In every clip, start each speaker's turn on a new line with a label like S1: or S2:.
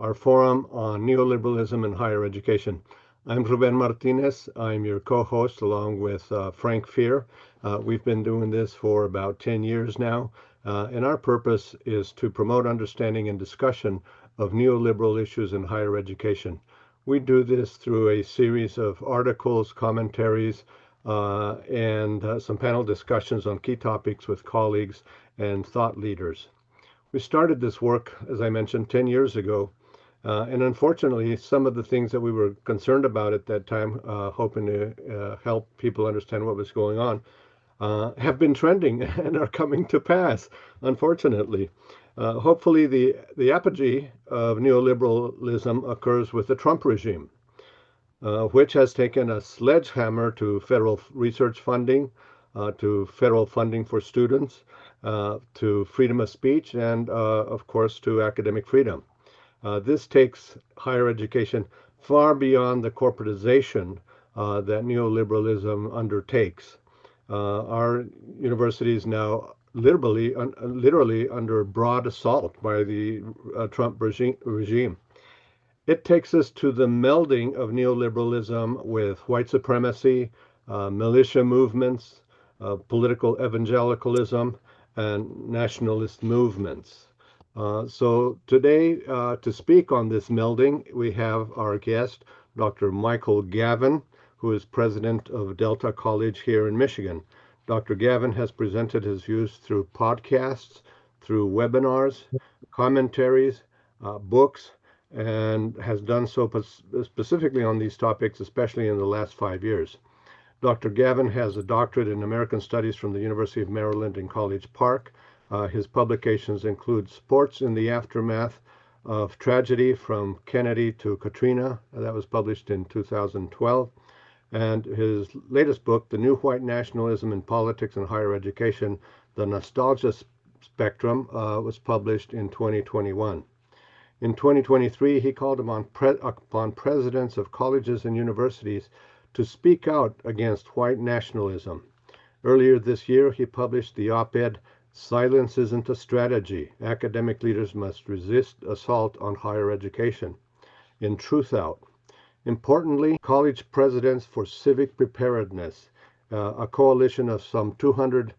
S1: our forum on neoliberalism in higher education. I'm Ruben Martinez. I'm your co-host along with Frank Fear. We've been doing this for about 10 years now, and our purpose is to promote understanding and discussion of neoliberal issues in higher education. We do this through a series of articles, commentaries, and some panel discussions on key topics with colleagues and thought leaders. We started this work, as I mentioned, 10 years ago. And unfortunately, some of the things that we were concerned about at that time, hoping to help people understand what was going on, have been trending and are coming to pass, unfortunately. Hopefully, the apogee of neoliberalism occurs with the Trump regime, which has taken a sledgehammer to federal research funding, to federal funding for students, to freedom of speech, and of course, to academic freedom. This takes higher education far beyond the corporatization that neoliberalism undertakes. Our universities now literally under broad assault by the Trump regime. It takes us to the melding of neoliberalism with white supremacy, militia movements, political evangelicalism, and nationalist movements. So today, to speak on this melding, we have our guest, Dr. Michael GAVIN, who is president of Delta College here in Michigan. Dr. GAVIN has presented his views through podcasts, through webinars, commentaries, books, and has done so specifically on these topics, especially in the last 5 years. Dr. GAVIN has a doctorate in American Studies from the University of Maryland in College Park. His publications include Sports in the Aftermath of Tragedy from Kennedy to Katrina, that was published in 2012. And his latest book, The New White Nationalism in Politics and Higher Education, The Nostalgia Spectrum, was published in 2021. In 2023, he called upon presidents of colleges and universities to speak out against white nationalism. Earlier this year, he published the op-ed, Silence Isn't a Strategy. Academic leaders must resist assault on higher education, in Truth Out. Importantly, College Presidents for Civic Preparedness, a coalition of some 200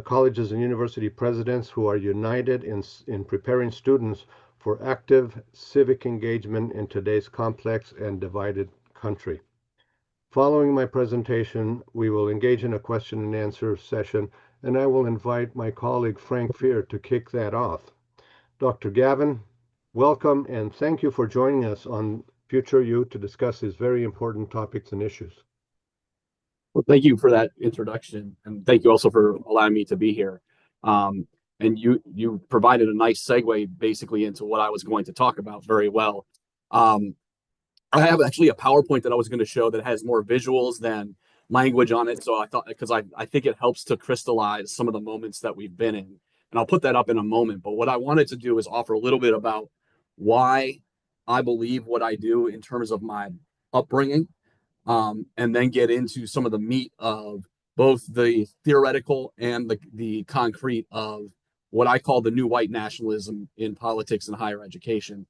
S1: colleges and university presidents who are united in preparing students for active civic engagement in today's complex and divided country. Following my presentation, we will engage in a question and answer session, and I will invite my colleague Frank Fear to kick that off. Dr. GAVIN, welcome and thank you for joining us on Future You to discuss these very important topics and issues.
S2: Well, thank you for that introduction, and thank you also for allowing me to be here. And you provided a nice segue basically into what I was going to talk about very well. I have actually a PowerPoint that I was going to show that has more visuals than language on it. So I thought, because I think it helps to crystallize some of the moments that we've been in. And I'll put that up in a moment. But what I wanted to do is offer a little bit about why I believe what I do in terms of my upbringing, and then get into some of the meat of both the theoretical and the concrete of what I call the new white nationalism in politics and higher education.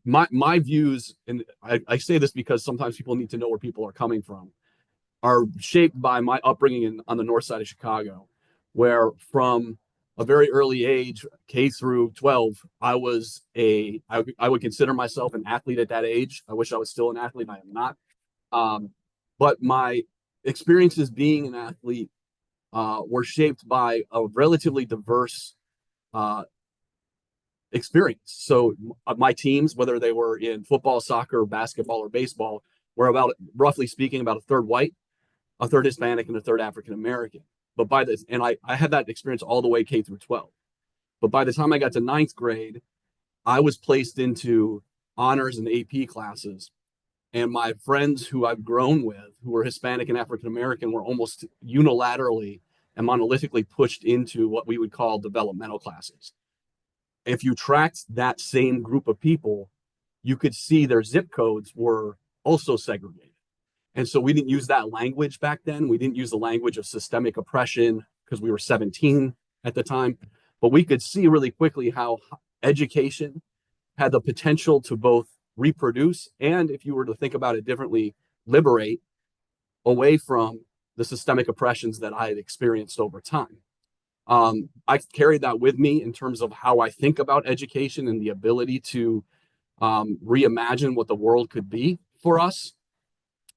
S2: My views, and I say this because sometimes people need to know where people are coming from, are shaped by my upbringing on the north side of Chicago, where from a very early age, K through 12, I would consider myself an athlete at that age. I wish I was still an athlete. I am not. But my experiences being an athlete were shaped by a relatively diverse experience. So my teams, whether they were in football, soccer, basketball, or baseball, were about, roughly speaking, about a third white, a third Hispanic, and a third African American. But I had that experience all the way K through 12. But by the time I got to ninth grade, I was placed into honors and AP classes. And my friends who I've grown with, who were Hispanic and African American, were almost unilaterally and monolithically pushed into what we would call developmental classes. If you tracked that same group of people, you could see their zip codes were also segregated. And so we didn't use that language back then. We didn't use the language of systemic oppression because we were 17 at the time. But we could see really quickly how education had the potential to both reproduce and, if you were to think about it differently, liberate away from the systemic oppressions that I had experienced over time. I carried that with me in terms of how I think about education and the ability to reimagine what the world could be for us.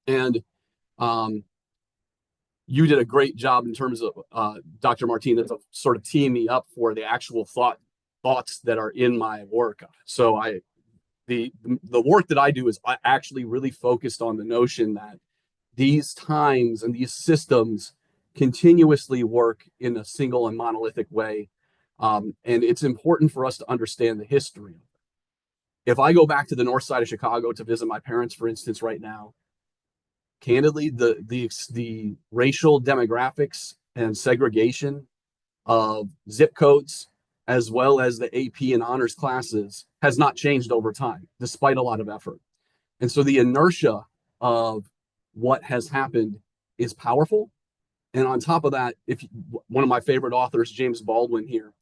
S2: And you did a great job in terms of Dr. Martinez of sort of teeing me up for the actual thoughts that are in my work. So the work that I do is actually really focused on the notion that these times and these systems continuously work in a single and monolithic way. And it's important for us to understand the history. If I go back to the north side of Chicago to visit my parents, for instance, right now, candidly, the racial demographics and segregation of zip codes, as well as the AP and honors classes, has not changed over time, despite a lot of effort. And so the inertia of what has happened is powerful. And on top of that, one of my favorite authors, James Baldwin here,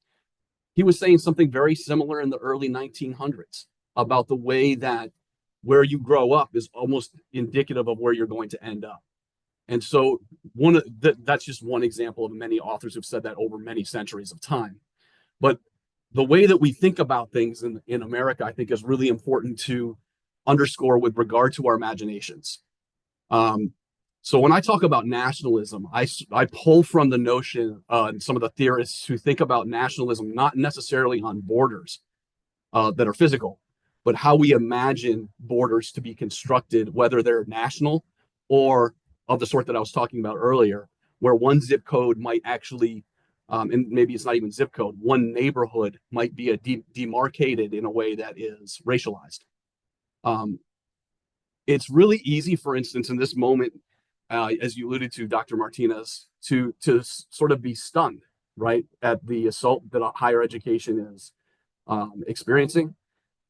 S2: he was saying something very similar in the early 1900s about the way that where you grow up is almost indicative of where you're going to end up. And so that's just one example of many authors who've said that over many centuries of time. But the way that we think about things in America, I think, is really important to underscore with regard to our imaginations. So when I talk about nationalism, I pull from the notion, some of the theorists who think about nationalism not necessarily on borders that are physical, but how we imagine borders to be constructed, whether they're national or of the sort that I was talking about earlier, where one zip code might actually, and maybe it's not even zip code, one neighborhood might be demarcated in a way that is racialized. It's really easy, for instance, in this moment, as you alluded to, Dr. Martinez, to sort of be stunned, right, at the assault that higher education is experiencing,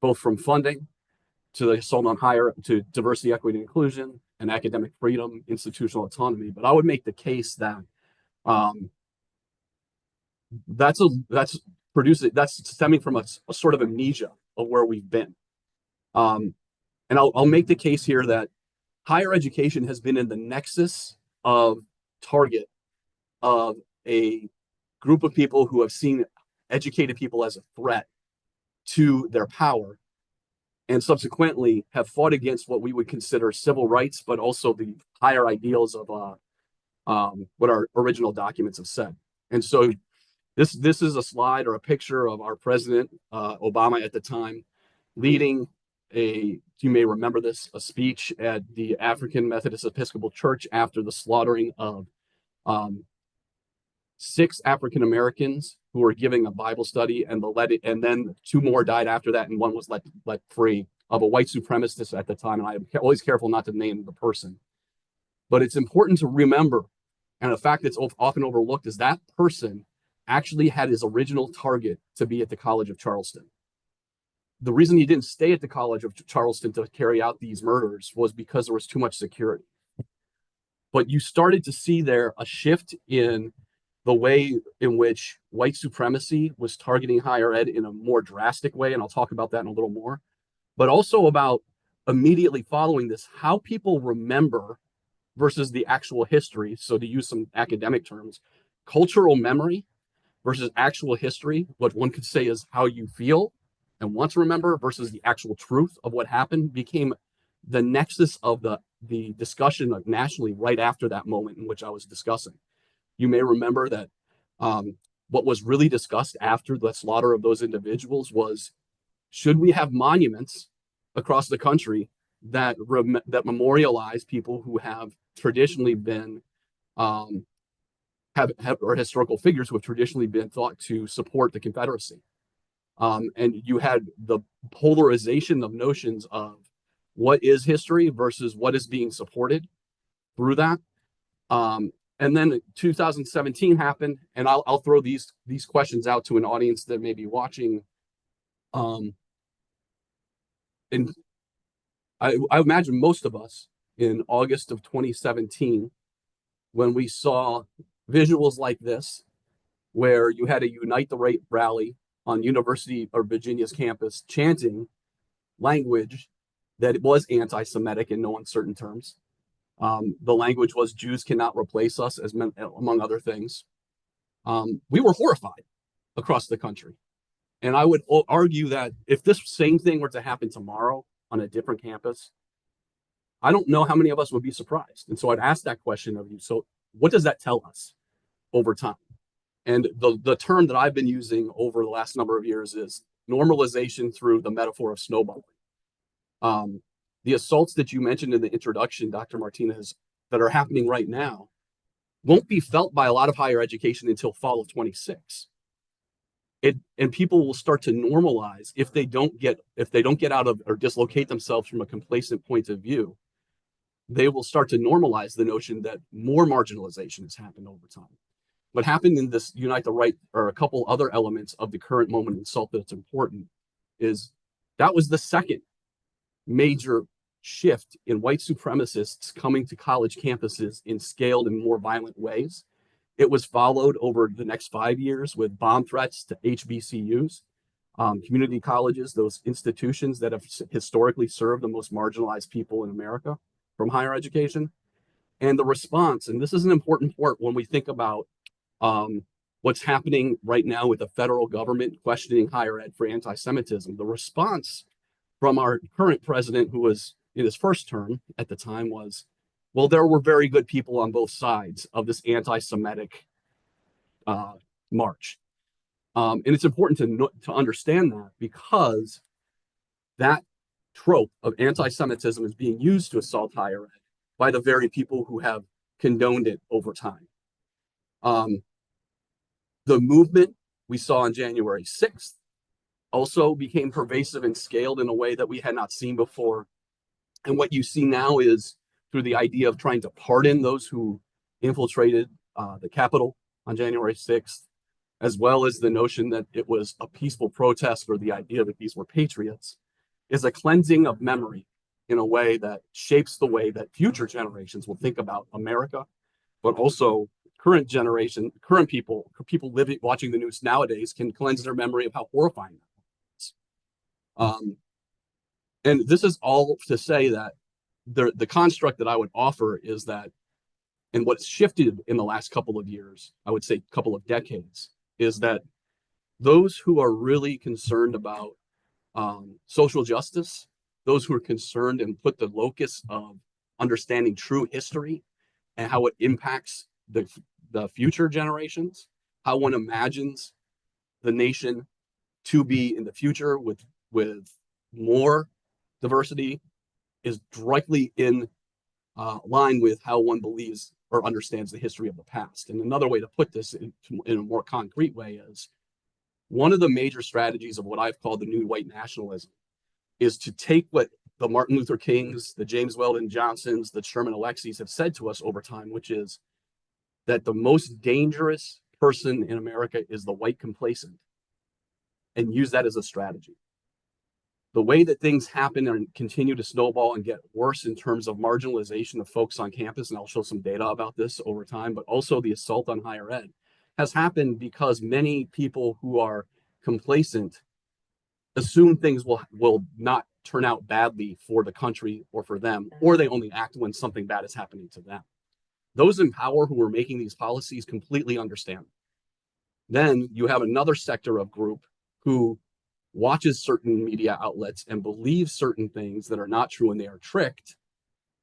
S2: both from funding to the assault on to diversity, equity, and inclusion, and academic freedom, institutional autonomy. But I would make the case that that's stemming from a sort of amnesia of where we've been. And I'll make the case here that higher education has been in the nexus of target of a group of people who have seen educated people as a threat to their power, and subsequently have fought against what we would consider civil rights, but also the higher ideals of what our original documents have said. And so this is a slide or a picture of our president, Obama at the time, leading you may remember this, a speech at the African Methodist Episcopal Church after the slaughtering of 6 African Americans who were giving a Bible study, and then 2 more died after that, and one was let free, of a white supremacist at the time. And I'm always careful not to name the person, but it's important to remember, and a fact that's often overlooked, is that person actually had his original target to be at the College of Charleston. The reason he didn't stay at the College of Charleston to carry out these murders was because there was too much security. But you started to see there a shift in the way in which white supremacy was targeting higher ed in a more drastic way, and I'll talk about that in a little more, but also about immediately following this, how people remember versus the actual history. So to use some academic terms, cultural memory versus actual history, what one could say is how you feel and want to remember versus the actual truth of what happened, became the nexus of the discussion nationally right after that moment in which I was discussing. You may remember that what was really discussed after the slaughter of those individuals was, should we have monuments across the country that memorialize people who have traditionally been or historical figures who have traditionally been thought to support the Confederacy. And you had the polarization of notions of what is history versus what is being supported through that. And then 2017 happened, and I'll throw these questions out to an audience that may be watching. And I imagine most of us in August of 2017, when we saw visuals like this, where you had a Unite the Right rally on University of Virginia's campus chanting language that was anti-Semitic in no uncertain terms. The language was Jews cannot replace us, as among other things. We were horrified across the country. And I would argue that if this same thing were to happen tomorrow on a different campus, I don't know how many of us would be surprised. And so I'd ask that question of you. So what does that tell us over time? And the term that I've been using over the last number of years is normalization through the metaphor of snowballing. The assaults that you mentioned in the introduction, Dr. Martinez, that are happening right now won't be felt by a lot of higher education until fall of 26. And people will start to normalize if they don't get out of or dislocate themselves from a complacent point of view. They will start to normalize the notion that more marginalization has happened over time. What happened in this Unite the Right, or a couple other elements of the current moment in SALT that's important, is that was the second major shift in white supremacists coming to college campuses in scaled and more violent ways. It was followed over the next 5 years with bomb threats to HBCUs, community colleges, those institutions that have historically served the most marginalized people in America from higher education. And the response, and this is an important part when we think about what's happening right now with the federal government questioning higher ed for anti-Semitism. The response from our current president, who was in his first term at the time, was, well, there were very good people on both sides of this anti-Semitic march. And it's important to understand that, because that trope of anti-Semitism is being used to assault higher ed by the very people who have condoned it over time. The movement we saw on January 6th also became pervasive and scaled in a way that we had not seen before. And what you see now is through the idea of trying to pardon those who infiltrated the Capitol on January 6th, as well as the notion that it was a peaceful protest, or the idea that these were patriots, is a cleansing of memory in a way that shapes the way that future generations will think about America, but also current people living, watching the news nowadays, can cleanse their memory of how horrifying that is. And this is all to say that the construct that I would offer is that, and what's shifted in the last couple of years, I would say couple of decades, is that those who are really concerned about social justice, those who are concerned and put the locus of understanding true history and how it impacts the future generations, how one imagines the nation to be in the future with more diversity, is directly in line with how one believes or understands the history of the past. And another way to put this in a more concrete way is, one of the major strategies of what I've called the new white nationalism is to take what the Martin Luther Kings, the James Weldon Johnsons, the Sherman Alexis have said to us over time, which is that the most dangerous person in America is the white complacent, and use that as a strategy. The way that things happen and continue to snowball and get worse in terms of marginalization of folks on campus, and I'll show some data about this over time, but also the assault on higher ed, has happened because many people who are complacent assume things will not turn out badly for the country or for them, or they only act when something bad is happening to them. Those in power who are making these policies completely understand. Then you have another sector of group who watches certain media outlets and believes certain things that are not true, and they are tricked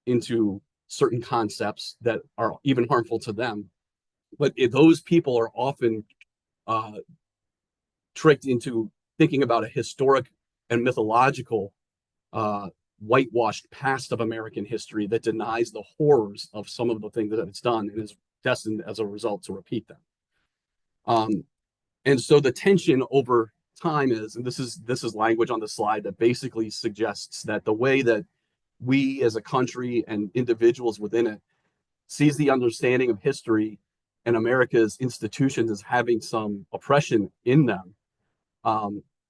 S2: into certain concepts that are even harmful to them. But those people are often tricked into thinking about a historic and mythological whitewashed past of American history that denies the horrors of some of the things that it's done, and is destined as a result to repeat them. And so the tension over time is, and this is language on the slide that basically suggests that the way that we as a country and individuals within it sees the understanding of history and America's institutions as having some oppression in them,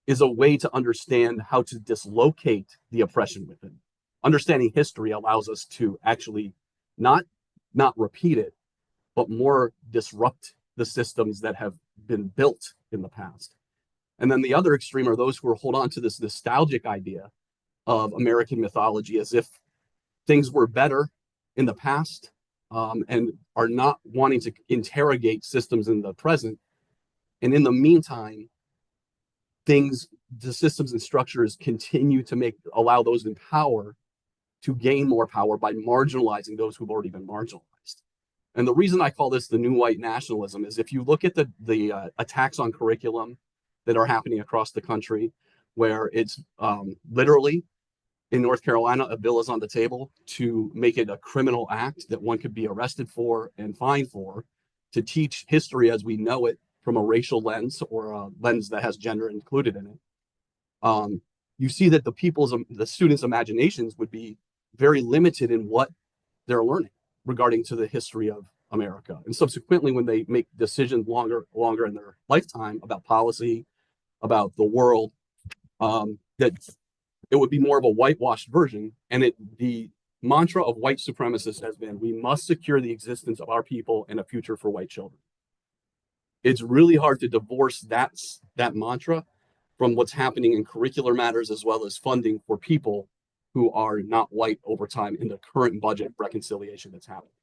S2: is a way to understand how to dislocate the oppression within. Understanding history allows us to actually not repeat it, but more disrupt the systems that have been built in the past. And then the other extreme are those who hold on to this nostalgic idea of American mythology, as if things were better in the past, and are not wanting to interrogate systems in the present. And in the meantime, the systems and structures continue to allow those in power to gain more power by marginalizing those who've already been marginalized. And the reason I call this the new white nationalism is if you look at the attacks on curriculum that are happening across the country, where it's literally in North Carolina, a bill is on the table to make it a criminal act that one could be arrested for and fined for, to teach history as we know it from a racial lens or a lens that has gender included in it. You see that the students' imaginations would be very limited in what they're learning regarding to the history of America. And subsequently, when they make decisions longer in their lifetime about policy, about the world, that it would be more of a whitewashed version. And the mantra of white supremacists has been, we must secure the existence of our people and a future for white children. It's really hard to divorce that mantra from what's happening in curricular matters, as well as funding for people who are not white over time in the current budget reconciliation that's happening.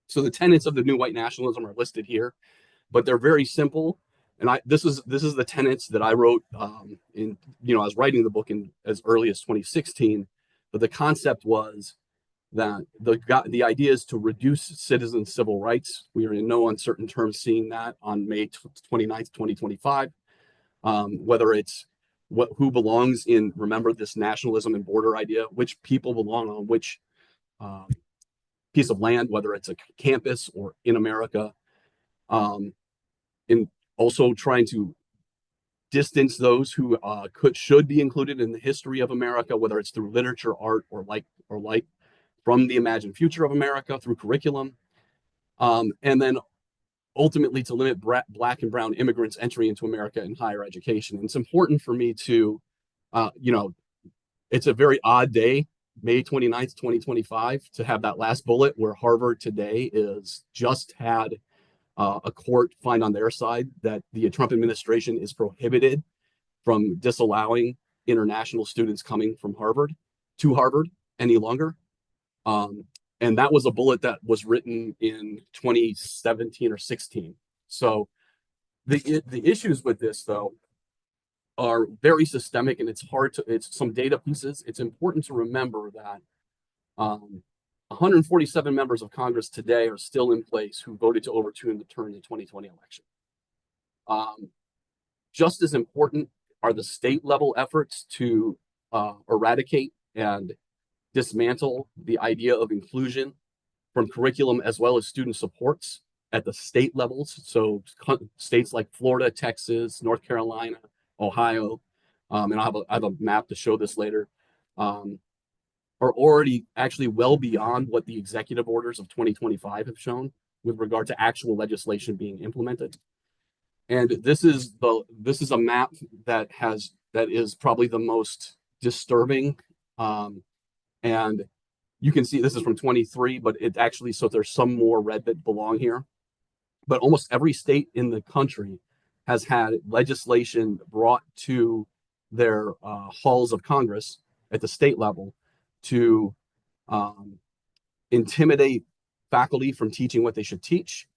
S2: So the tenets of the new white nationalism are listed here, but they're very simple. And this is the tenets that I wrote I was writing the book in as early as 2016. But the concept was that the idea is to reduce citizen civil rights. We are in no uncertain terms seeing that on May 29th, 2025. Whether it's who belongs in, remember this nationalism and border idea, which people belong on which piece of land, whether it's a campus or in America, in also trying to distance those who should be included in the history of America, whether it's through literature, art, or like from the imagined future of America through curriculum, and then ultimately to limit Black and brown immigrants' entry into America in higher education. And it's important for me to, it's a very odd day, May 29th, 2025, to have that last bullet where Harvard today is just had a court find on their side that the Trump administration is prohibited from disallowing international students coming from Harvard to Harvard any longer. And that was a bullet that was written in 2017 or 16. So the issues with this, though, are very systemic, and it's some data pieces. It's important to remember that 147 members of Congress today are still in place who voted to overturn the 2020 election. Just as important are the state level efforts to eradicate and dismantle the idea of inclusion from curriculum, as well as student supports at the state levels. So states like Florida, Texas, North Carolina, Ohio, and I have a map to show this later, are already actually well beyond what the executive orders of 2025 have shown with regard to actual legislation being implemented. And this is a map that is probably the most disturbing. And you can see this is from 23, but it actually, so there's some more red that belong here. But almost every state in the country has had legislation brought to their halls of Congress at the state level to intimidate faculty from teaching what they should teach,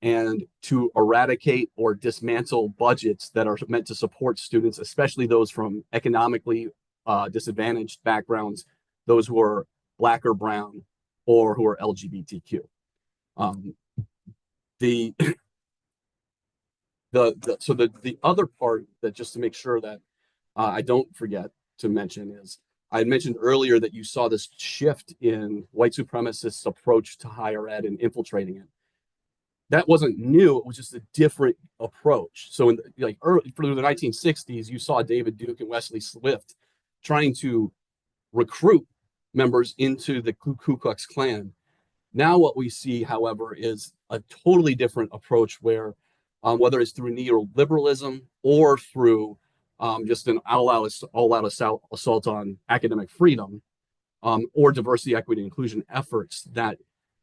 S2: and to eradicate or dismantle budgets that are meant to support students, especially those from economically disadvantaged backgrounds, those who are Black or brown, or who are LGBTQ. The other part that, just to make sure that I don't forget to mention, is I had mentioned earlier that you saw this shift in white supremacists' approach to higher ed and infiltrating it. That wasn't new; it was just a different approach. So, through the 1960s, you saw David Duke and Wesley Swift trying to recruit members into the Ku Klux Klan. Now, what we see, however, is a totally different approach, where whether it's through neoliberalism or through just an all-out assault on academic freedom, or diversity, equity, and inclusion efforts, that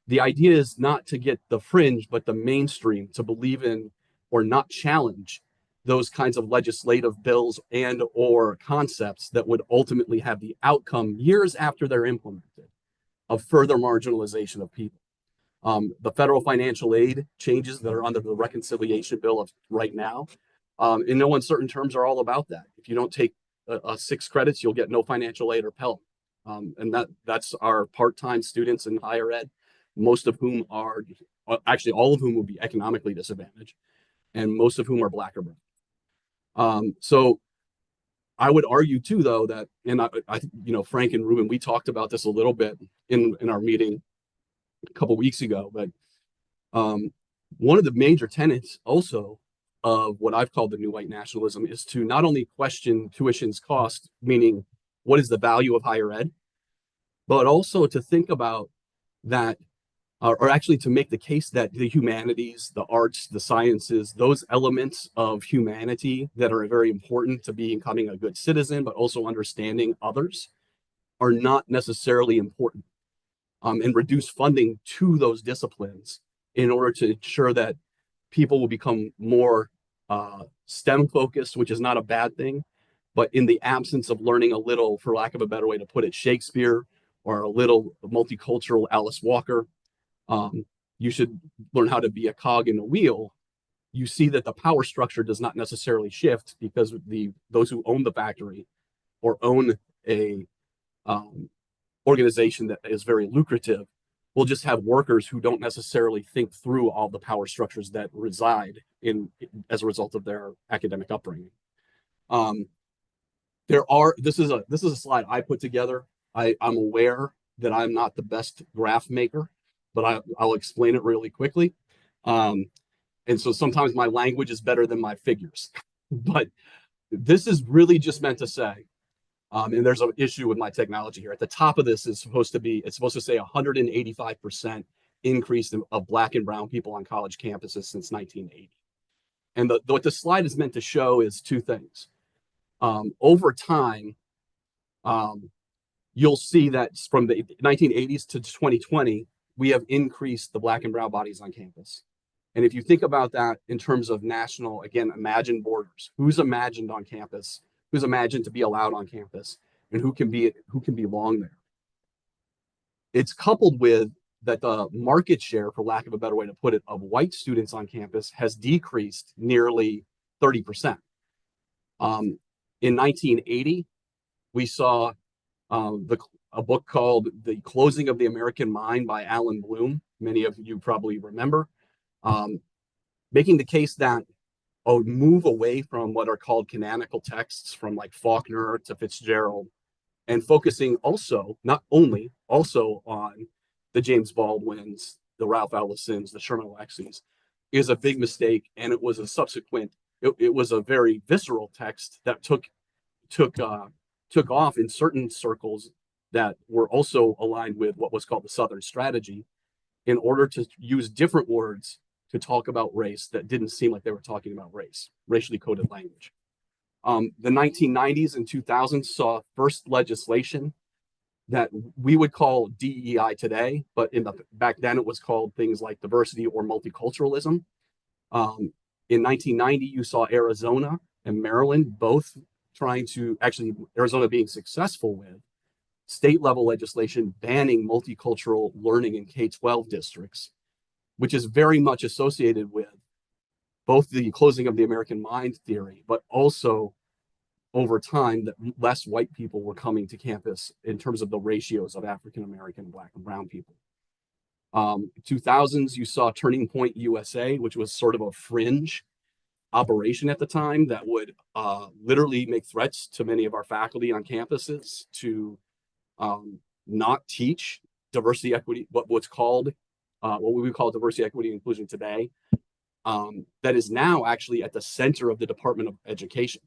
S2: the idea is not to get the fringe, but the mainstream to believe in or not challenge those kinds of legislative bills and or concepts that would ultimately have the outcome years after they're implemented of further marginalization of people. The federal financial aid changes that are under the reconciliation bill of right now, in no uncertain terms, are all about that. If you don't take 6 credits, you'll get no financial aid or Pell. And that's our part-time students in higher ed, most of whom are actually all of whom will be economically disadvantaged, and most of whom are Black or brown. So I would argue too, though, that, and Frank and Ruben, we talked about this a little bit in our meeting a couple weeks ago, but one of the major tenets also of what I've called the new white nationalism is to not only question tuition's cost, meaning what is the value of higher ed, but also to think about that, or actually to make the case that the humanities, the arts, the sciences, those elements of humanity that are very important to becoming a good citizen, but also understanding others, are not necessarily important, and reduce funding to those disciplines in order to ensure that people will become more STEM focused, which is not a bad thing. But in the absence of learning a little, for lack of a better way to put it, Shakespeare, or a little multicultural Alice Walker, you should learn how to be a cog in a wheel. You see that the power structure does not necessarily shift, because those who own the factory or own a organization that is very lucrative will just have workers who don't necessarily think through all the power structures that reside in as a result of their academic upbringing. This is a slide I put together. I'm aware that I'm not the best graph maker, but I'll explain it really quickly. And so sometimes my language is better than my figures, but this is really just meant to say, and there's an issue with my technology here. At the top of this is supposed to say 185% increase of Black and brown people on college campuses since 1980. And what the slide is meant to show is 2 things. Over time, you'll see that from the 1980s to 2020, we have increased the Black and brown bodies on campus. And if you think about that in terms of national, again, imagined borders, who's imagined on campus, who's imagined to be allowed on campus, and who can belong there. It's coupled with that the market share, for lack of a better way to put it, of white students on campus has decreased nearly 30%. In 1980, we saw a book called The Closing of the American Mind by Alan Bloom. Many of you probably remember, making the case that a move away from what are called canonical texts, from like Faulkner to Fitzgerald, and focusing not only on the James Baldwins, the Ralph Ellisons, the Sherman Alexie's, is a big mistake. And it was it was a very visceral text that took off in certain circles that were also aligned with what was called the Southern Strategy, in order to use different words to talk about race that didn't seem like they were talking about race, racially coded language. The 1990s and 2000s saw first legislation that we would call DEI today, but back then it was called things like diversity or multiculturalism. In 1990, you saw Arizona and Maryland both trying to, actually Arizona being successful with state level legislation banning multicultural learning in K-12 districts, which is very much associated with both the closing of the American mind theory, but also over time that less white people were coming to campus in terms of the ratios of African American, Black, and brown people. 2000s, you saw Turning Point USA, which was sort of a fringe operation at the time that would literally make threats to many of our faculty on campuses to not teach diversity, equity, what we would call diversity, equity, and inclusion today. That is now actually at the center of the Department of Education.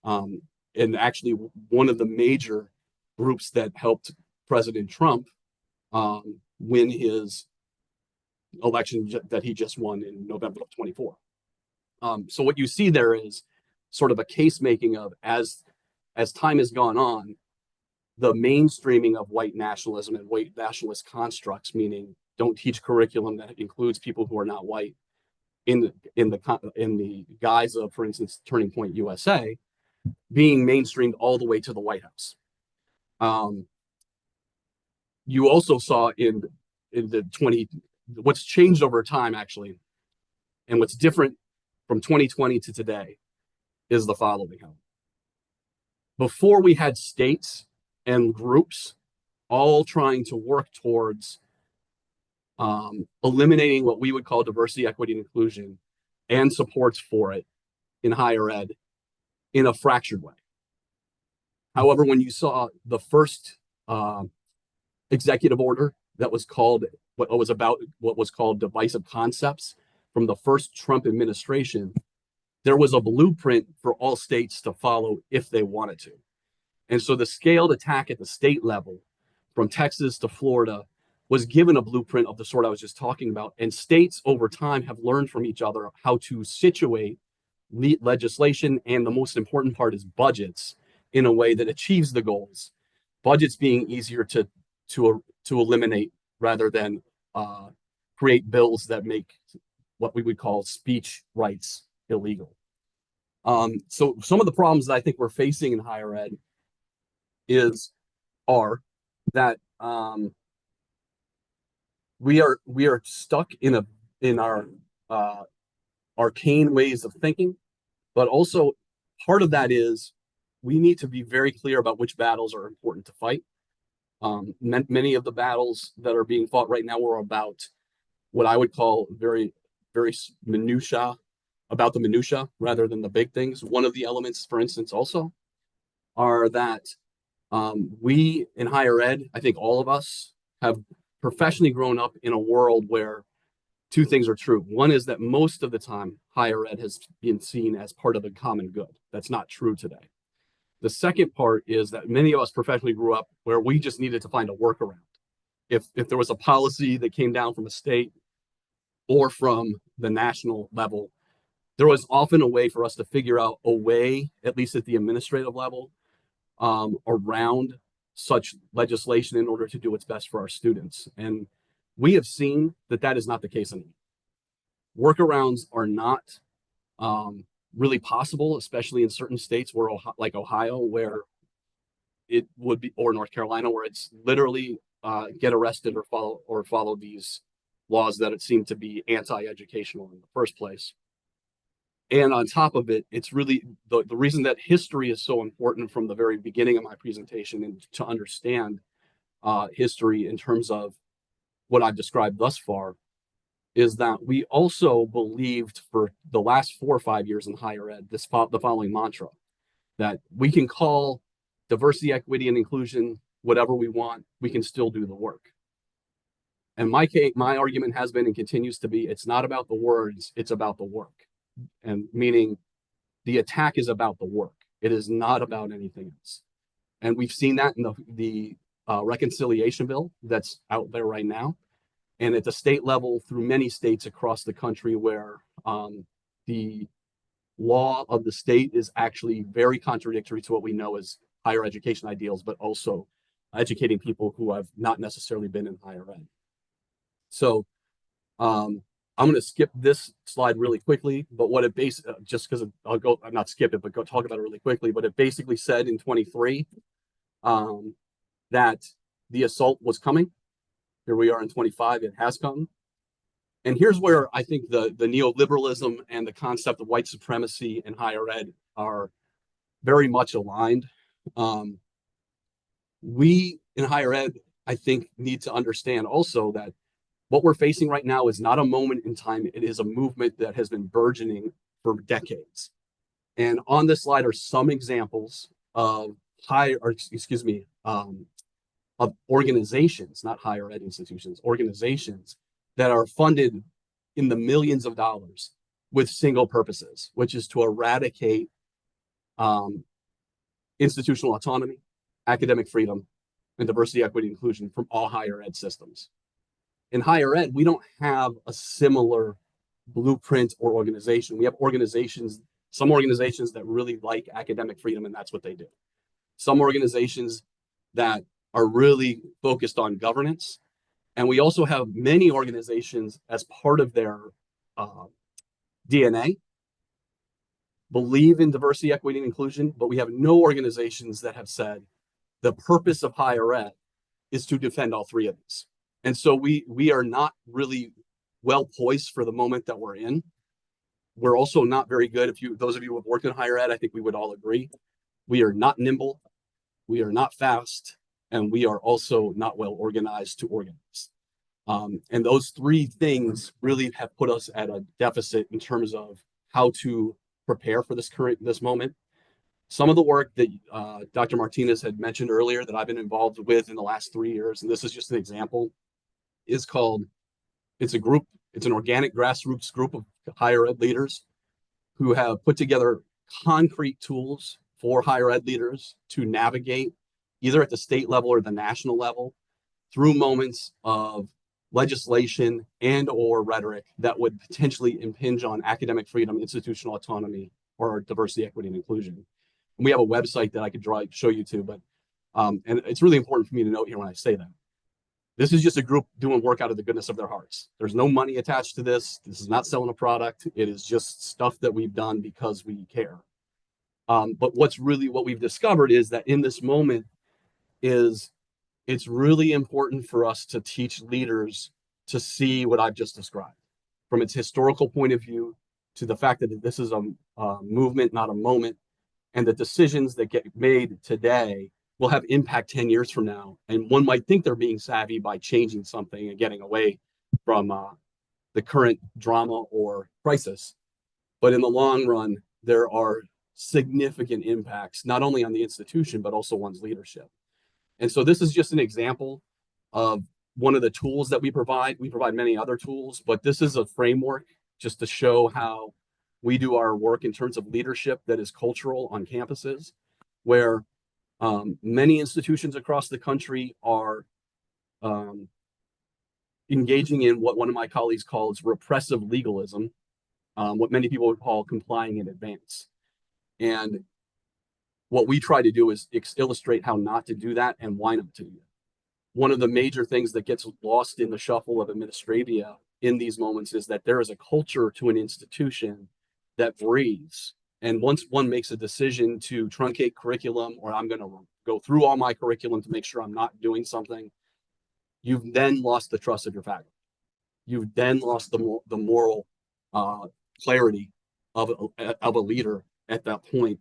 S2: And actually one of the major groups that helped President Trump win his election that he just won in November of 24. So what you see there is sort of a case making of, as time has gone on, the mainstreaming of white nationalism and white nationalist constructs, meaning don't teach curriculum that includes people who are not white, in the guise of, for instance, Turning Point USA being mainstreamed all the way to the White House. You also saw in the what's changed over time actually, and what's different from 2020 to today is the following. Before we had states and groups all trying to work towards eliminating what we would call diversity, equity, and inclusion and supports for it in higher ed in a fractured way. However, when you saw the first executive order that was called what was called divisive concepts from the first Trump administration, there was a blueprint for all states to follow if they wanted to. And so the scaled attack at the state level, from Texas to Florida, was given a blueprint of the sort I was just talking about. And states over time have learned from each other how to situate legislation, and the most important part is budgets, in a way that achieves the goals. Budgets being easier to eliminate rather than create bills that make what we would call speech rights illegal. So some of the problems that I think we're facing in higher ed are that we are stuck in our arcane ways of thinking, but also part of that is we need to be very clear about which battles are important to fight. Many of the battles that are being fought right now are about what I would call very, very about the minutia rather than the big things. One of the elements, for instance, also are that we in higher ed, I think all of us have professionally grown up in a world where two things are true. One is that most of the time, higher ed has been seen as part of the common good. That's not true today. The second part is that many of us professionally grew up where we just needed to find a workaround. If there was a policy that came down from a state or from the national level, there was often a way for us to figure out a way, at least at the administrative level, around such legislation in order to do what's best for our students. And we have seen that that is not the case anymore. Workarounds are not really possible, especially in certain states where, like Ohio, where it would be, or North Carolina, where it's literally get arrested or follow these laws that it seem to be anti-educational in the first place. And on top of it, it's really the reason that history is so important from the very beginning of my presentation, and to understand history in terms of what I've described thus far, is that we also believed for the last 4 or 5 years in higher ed the following mantra, that we can call diversity, equity, and inclusion whatever we want, we can still do the work. And my argument has been and continues to be, it's not about the words, it's about the work. And meaning the attack is about the work. It is not about anything else. And we've seen that in the reconciliation bill that's out there right now. And at the state level, through many states across the country, where the law of the state is actually very contradictory to what we know as higher education ideals, but also educating people who have not necessarily been in higher ed. So I'm going to skip this slide really quickly, but what it just because I'll not skip it, but go talk about it really quickly. But it basically said in 23 that the assault was coming. Here we are in 25, it has come. And here's where I think the neoliberalism and the concept of white supremacy in higher ed are very much aligned. We in higher ed, I think, need to understand also that what we're facing right now is not a moment in time. It is a movement that has been burgeoning for decades. And on this slide are some examples of of organizations, not higher ed institutions, organizations that are funded in the millions of dollars with single purposes, which is to eradicate institutional autonomy, academic freedom, and diversity, equity, inclusion from all higher ed systems. In higher ed, we don't have a similar blueprint or organization. We have some organizations that really like academic freedom, and that's what they do. Some organizations that are really focused on governance. And we also have many organizations as part of their DNA, believe in diversity, equity, and inclusion, but we have no organizations that have said the purpose of higher ed is to defend all three of these. And so we are not really well poised for the moment that we're in. We're also not very good. Those of you who have worked in higher ed, I think we would all agree, we are not nimble, we are not fast, and we are also not well organized to organize. And those three things really have put us at a deficit in terms of how to prepare for this moment. Some of the work that Dr. Martinez had mentioned earlier that I've been involved with in the last 3 years, and this is just an example, is called, it's an organic grassroots group of higher ed leaders who have put together concrete tools for higher ed leaders to navigate either at the state level or the national level through moments of legislation and or rhetoric that would potentially impinge on academic freedom, institutional autonomy, or diversity, equity, and inclusion. And we have a website that I could show you to, but and it's really important for me to note here when I say that. This is just a group doing work out of the goodness of their hearts. There's no money attached to this. This is not selling a product. It is just stuff that we've done because we care. But what we've discovered is that in this moment it's really important for us to teach leaders to see what I've just described from its historical point of view, to the fact that this is a movement, not a moment, and the decisions that get made today will have impact 10 years from now. And one might think they're being savvy by changing something and getting away from the current drama or crisis. But in the long run, there are significant impacts, not only on the institution, but also one's leadership. And so this is just an example of one of the tools that we provide. We provide many other tools, but this is a framework just to show how we do our work in terms of leadership that is cultural on campuses, where many institutions across the country are engaging in what one of my colleagues calls repressive legalism, what many people would call complying in advance. And what we try to do is illustrate how not to do that and why not to do that. One of the major things that gets lost in the shuffle of administravia in these moments is that there is a culture to an institution that breathes. And once one makes a decision to truncate curriculum, or I'm going to go through all my curriculum to make sure I'm not doing something, you've then lost the trust of your faculty. You've then lost the moral clarity of a leader at that point.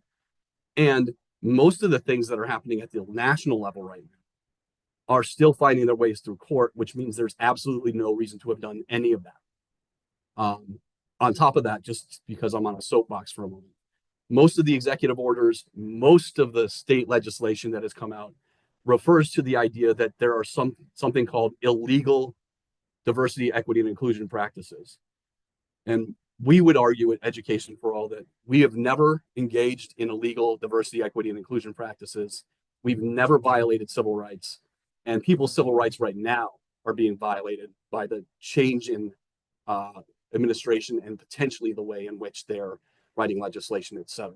S2: And most of the things that are happening at the national level right now are still finding their ways through court, which means there's absolutely no reason to have done any of that. On top of that, just because I'm on a soapbox for a moment, most of the executive orders, most of the state legislation that has come out refers to the idea that there are something called illegal diversity, equity, and inclusion practices. And we would argue at Education for All that we have never engaged in illegal diversity, equity, and inclusion practices. We've never violated civil rights. And people's civil rights right now are being violated by the change in administration and potentially the way in which they're writing legislation, et cetera.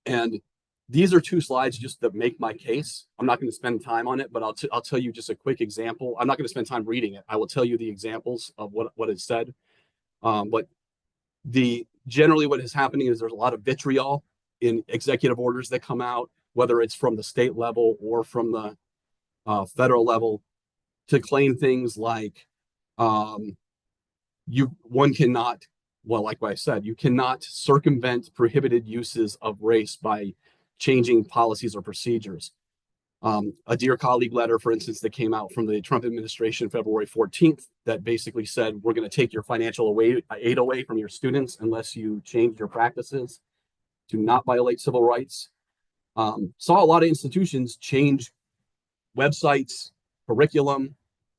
S2: And these are two slides just that make my case. I'm not going to spend time on it, but I'll tell you just a quick example. I'm not going to spend time reading it. I will tell you the examples of what is said. But generally what is happening is there's a lot of vitriol in executive orders that come out, whether it's from the state level or from the federal level, to claim things like one cannot, well, like what I said, you cannot circumvent prohibited uses of race by changing policies or procedures. A Dear Colleague letter, for instance, that came out from the Trump administration February 14th that basically said, we're going to take your financial aid away from your students unless you change your practices to not violate civil rights. Saw a lot of institutions change websites, curriculum,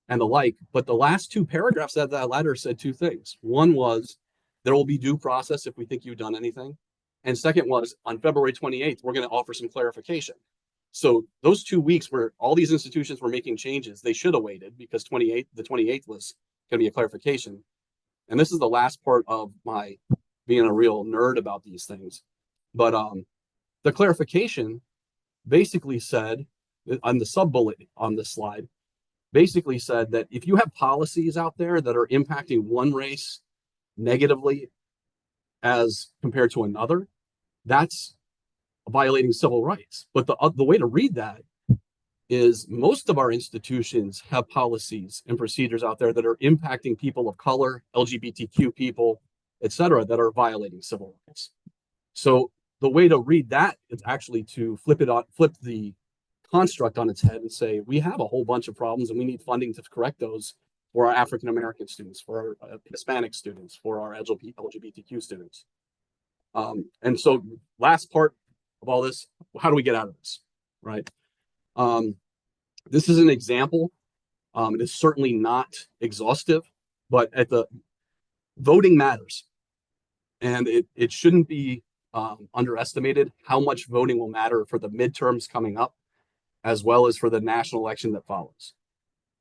S2: and the like. But the last two paragraphs of that letter said two things. One was, there will be due process if we think you've done anything. And second was, on February 28th, we're going to offer some clarification. So those 2 weeks where all these institutions were making changes, they should have waited, because the 28th was going to be a clarification. And this is the last part of my being a real nerd about these things. But the clarification basically said, on the sub-bullet on this slide, basically said that if you have policies out there that are impacting one race negatively as compared to another, that's violating civil rights. But the way to read that is most of our institutions have policies and procedures out there that are impacting people of color, LGBTQ people, et cetera, that are violating civil rights. So the way to read that is actually to flip the construct on its head and say, we have a whole bunch of problems and we need funding to correct those for our African American students, for our Hispanic students, for our LGBTQ students. And so last part of all this, how do we get out of this, right? This is an example. It is certainly not exhaustive, but at the voting matters. And it shouldn't be underestimated how much voting will matter for the midterms coming up, as well as for the national election that follows.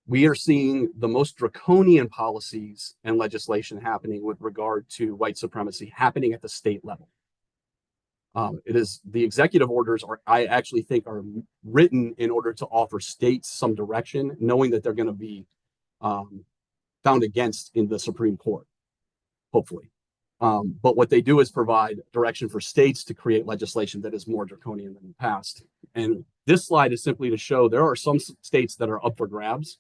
S2: We are seeing the most draconian policies and legislation happening with regard to white supremacy happening at the state level. It is the executive orders I actually think are written in order to offer states some direction, knowing that they're going to be found against in the Supreme Court, hopefully. But what they do is provide direction for states to create legislation that is more draconian than the past. And this slide is simply to show there are some states that are up for grabs.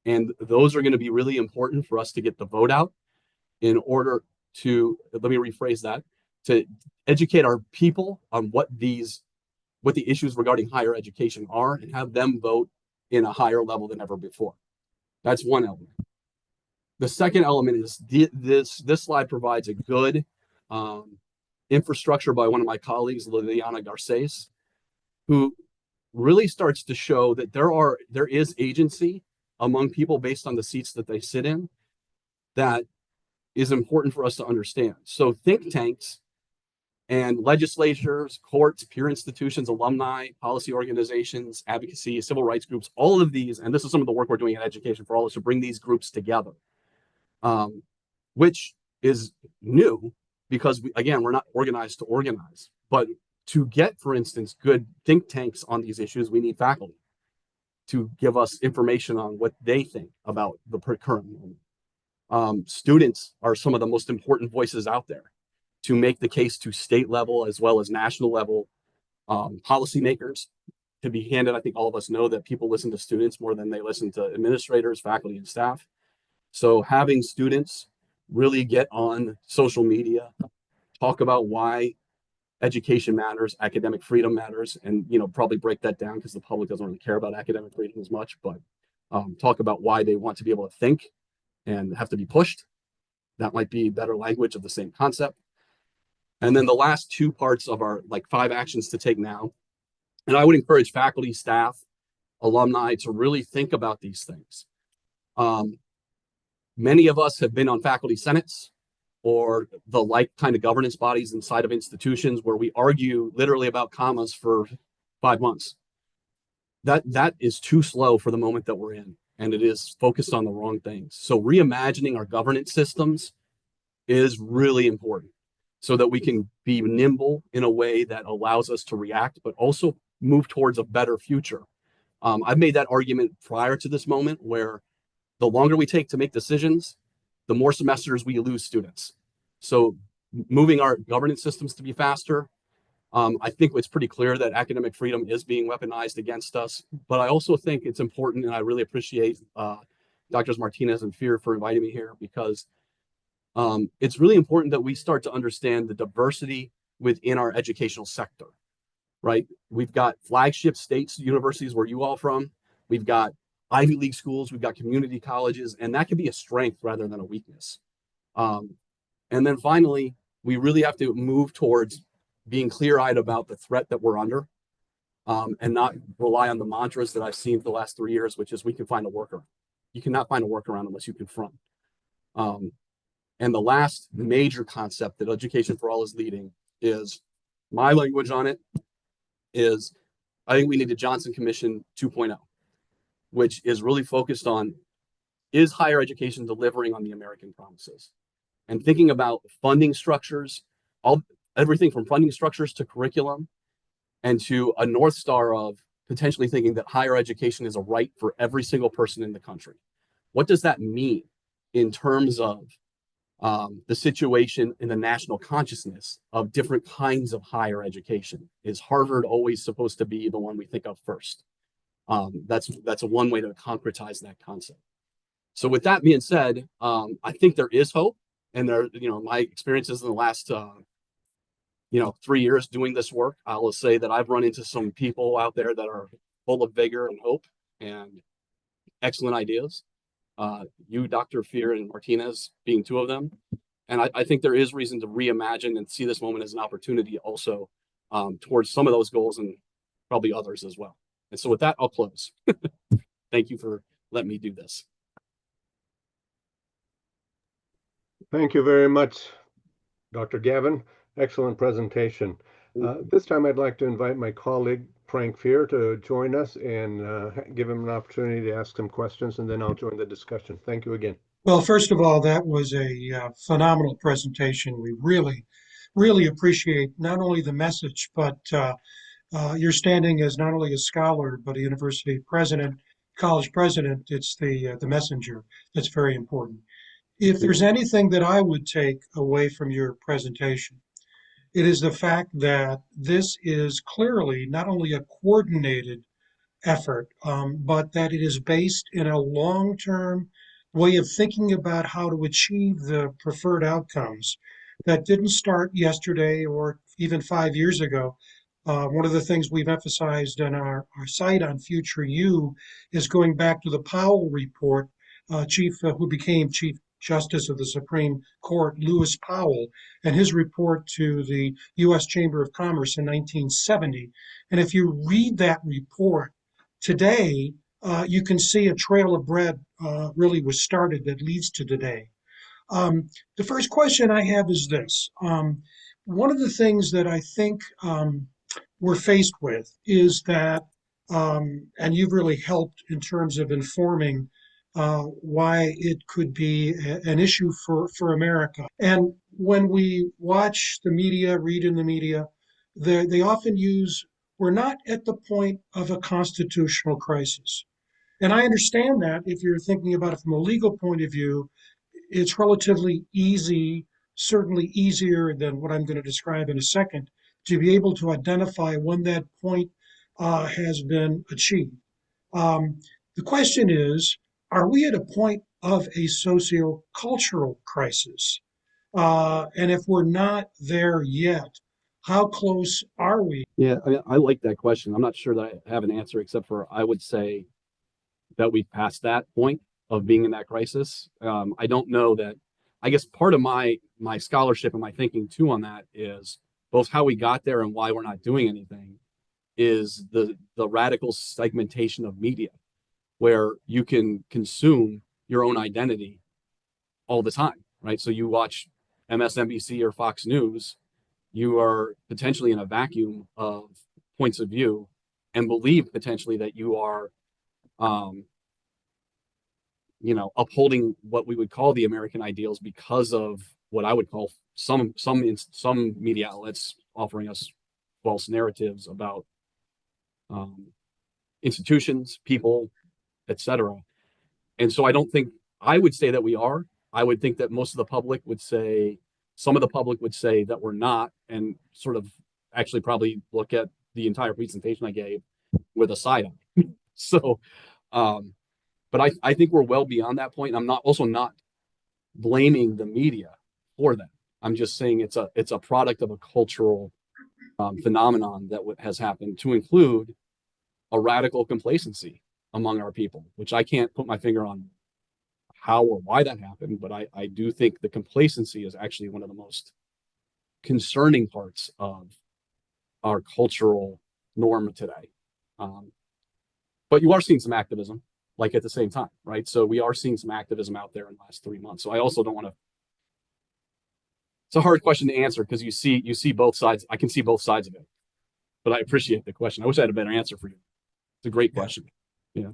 S2: And those are going to be really important for us to get the vote out in order to, let me rephrase that, to educate our people on what the issues regarding higher education are and have them vote in a higher level than ever before. That's one element. The second element is this slide provides a good infrastructure by one of my colleagues, Liliana Garces, who really starts to show that there is agency among people based on the seats that they sit in that is important for us to understand. So think tanks and legislatures, courts, peer institutions, alumni, policy organizations, advocacy, civil rights groups, all of these, and this is some of the work we're doing at Education for All, is to bring these groups together, which is new because, we're not organized to organize. But to get, for instance, good think tanks on these issues, we need faculty to give us information on what they think about the current moment. Students are some of the most important voices out there to make the case to state level as well as national level policymakers. To be candid, I think all of us know that people listen to students more than they listen to administrators, faculty, and staff. So having students really get on social media, talk about why education matters, academic freedom matters, and probably break that down because the public doesn't really care about academic freedom as much, but talk about why they want to be able to think and have to be pushed. That might be better language of the same concept. And then the last two parts of our 5 actions to take now, and I would encourage faculty, staff, alumni to really think about these things. Many of us have been on faculty senates or the kind of governance bodies inside of institutions where we argue literally about commas for 5 months. That is too slow for the moment that we're in, and it is focused on the wrong things. So reimagining our governance systems is really important so that we can be nimble in a way that allows us to react, but also move towards a better future. I've made that argument prior to this moment where the longer we take to make decisions, the more semesters we lose students. So moving our governance systems to be faster, I think it's pretty clear that academic freedom is being weaponized against us. But I also think it's important, and I really appreciate Drs. Martinez and Fear for inviting me here, because it's really important that we start to understand the diversity within our educational sector, right? We've got flagship states, universities where you all from. We've got Ivy League schools, we've got community colleges, and that can be a strength rather than a weakness. And then finally, we really have to move towards being clear-eyed about the threat that we're under, and not rely on the mantras that I've seen for the last 3 years, which is we can find a workaround. You cannot find a workaround unless you confront. And the last major concept that Education for All is leading is, my language on it is, I think we need a Johnson Commission 2.0, which is really focused on, is higher education delivering on the American promises? And thinking about funding structures, everything from funding structures to curriculum, and to a North Star of potentially thinking that higher education is a right for every single person in the country. What does that mean in terms of the situation in the national consciousness of different kinds of higher education. Is Harvard always supposed to be the one we think of first? That's a one way to concretize that concept. So with that being said, I think there is hope, and my experiences in the last 3 years doing this work, I will say that I've run into some people out there that are full of vigor and hope and excellent ideas. You, Dr. Fear, and Martinez being two of them. And I think there is reason to reimagine and see this moment as an opportunity also towards some of those goals and probably others as well. And so with that, I'll close. Thank you for letting me do this.
S1: Thank you very much, Dr. Gavin. Excellent presentation. This time I'd like to invite my colleague, Frank Fear, to join us and give him an opportunity to ask some questions, and then I'll join the discussion. Thank you again.
S3: Well, first of all, that was a phenomenal presentation. We really, really appreciate not only the message, but your standing as not only a scholar, but a university president, college president. It's the messenger that's very important. If there's anything that I would take away from your presentation, it is the fact that this is clearly not only a coordinated effort, but that it is based in a long-term way of thinking about how to achieve the preferred outcomes that didn't start yesterday or even 5 years ago. One of the things we've emphasized on our site on Future U is going back to the Powell report, who became Chief Justice of the Supreme Court, Lewis Powell, and his report to the U.S. Chamber of Commerce in 1970. And if you read that report today, you can see a trail of bread really was started that leads to today. The first question I have is this. One of the things that I think we're faced with is that, and you've really helped in terms of informing why it could be an issue for America. And when we watch the media, read in the media, they often use, we're not at the point of a constitutional crisis. And I understand that if you're thinking about it from a legal point of view, it's relatively easy, certainly easier than what I'm going to describe in a second, to be able to identify when that point has been achieved. The question is, are we at a point of a socio-cultural crisis? And if we're not there yet, how close are we?
S2: Yeah, I like that question. I'm not sure that I have an answer, except for I would say that we've passed that point of being in that crisis. I don't know that. I guess part of my scholarship and my thinking too on that is both how we got there and why we're not doing anything is the radical segmentation of media, where you can consume your own identity all the time, right? So you watch MSNBC or Fox News, you are potentially in a vacuum of points of view and believe potentially that you are, upholding what we would call the American ideals because of what I would call some media outlets offering us false narratives about institutions, people, etc. And so I would say that we are. I would think that most of the public would say, some of the public would say that we're not, and sort of actually probably look at the entire presentation I gave with a side eye. So, but I think we're well beyond that point. I'm not blaming the media for that. I'm just saying it's a product of a cultural phenomenon that has happened, to include a radical complacency among our people, which I can't put my finger on how or why that happened, but I do think the complacency is actually one of the most concerning parts of our cultural norm today. But you are seeing some activism, like at the same time, right? So we are seeing some activism out there in the last 3 months. So I also don't want to. It's a hard question to answer because you see both sides. I can see both sides of it, but I appreciate the question. I wish I had a better answer for you. It's a great question. Yeah.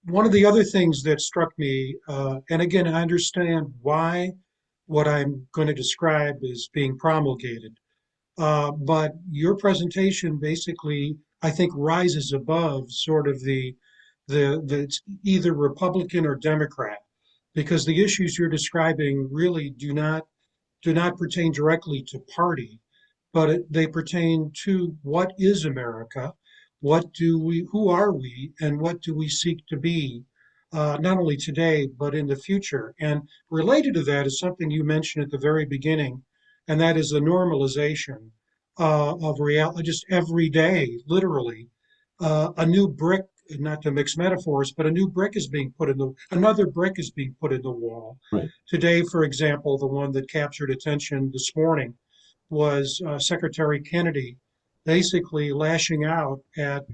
S3: One of the other things that struck me, and again, I understand why what I'm going to describe is being promulgated, but your presentation basically, I think, rises above sort of the either Republican or Democrat. because the issues you're describing really do not pertain directly to party, but they pertain to what is America, who are we, and what do we seek to be, not only today but in the future. And related to that is something you mentioned at the very beginning, and that is the normalization of reality, just every day, literally, a new brick. Not to mix metaphors, but another brick is being put in the wall.
S2: Right.
S3: Today, for example, the one that captured attention this morning was Secretary Kennedy basically lashing out at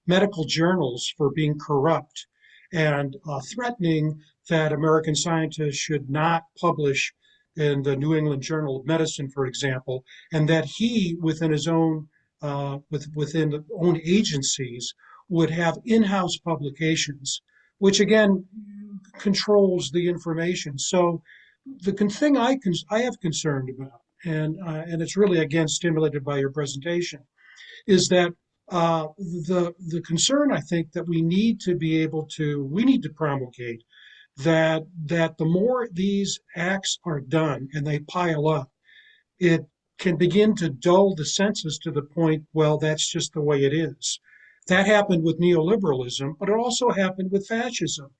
S3: medical journals for being corrupt and threatening that American scientists should not publish in the New England Journal of Medicine, for example, and that he, within his own within the own agencies, would have in-house publications, which again controls the information. So the thing I have concerned about, and it's really again stimulated by your presentation, is that the concern I think that we need to promulgate that the more these acts are done and they pile up, it can begin to dull the senses to the point, well, that's just the way it is. That happened with neoliberalism, but it also happened with fascism.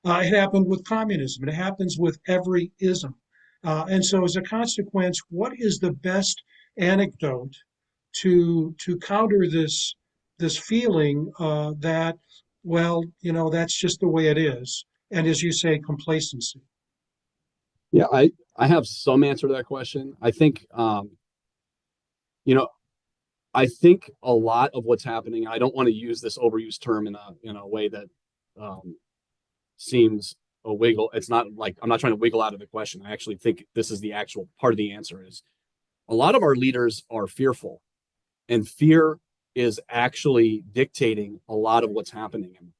S3: It happened with communism. It happens with every ism. And so, as a consequence, what is the best anecdote to counter this feeling that, well, that's just the way it is, and as you say, complacency?
S2: Yeah, I have some answer to that question. I think you know, I think a lot of what's happening, I don't want to use this overused term in a way that seems a wiggle. It's not like I'm not trying to wiggle out of the question. I actually think this is the actual part of the answer is a lot of our leaders are fearful, and fear is actually dictating a lot of what's happening.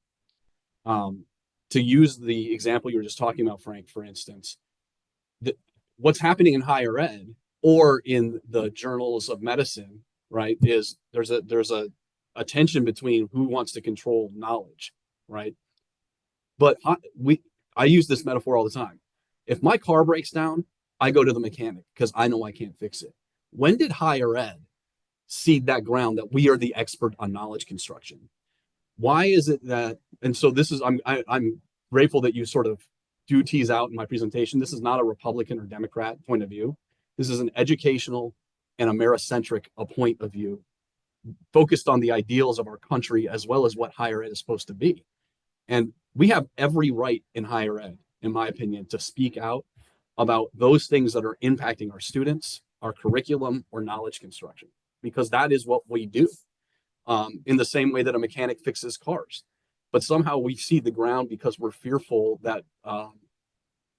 S2: To use the example you were just talking about, Frank, for instance, what's happening in higher ed or in the journals of medicine, right, is there's a tension between who wants to control knowledge, right? But I use this metaphor all the time. If my car breaks down, I go to the mechanic because I know I can't fix it. When did higher ed cede that ground that we are the expert on knowledge construction? Why is it that? And so this is I'm grateful that you sort of do tease out in my presentation. This is not a Republican or Democrat point of view. This is an educational and Americentric point of view focused on the ideals of our country as well as what higher ed is supposed to be. And we have every right in higher ed, in my opinion, to speak out about those things that are impacting our students, our curriculum, or knowledge construction, because that is what we do. In the same way that a mechanic fixes cars. But somehow we cede the ground because we're fearful that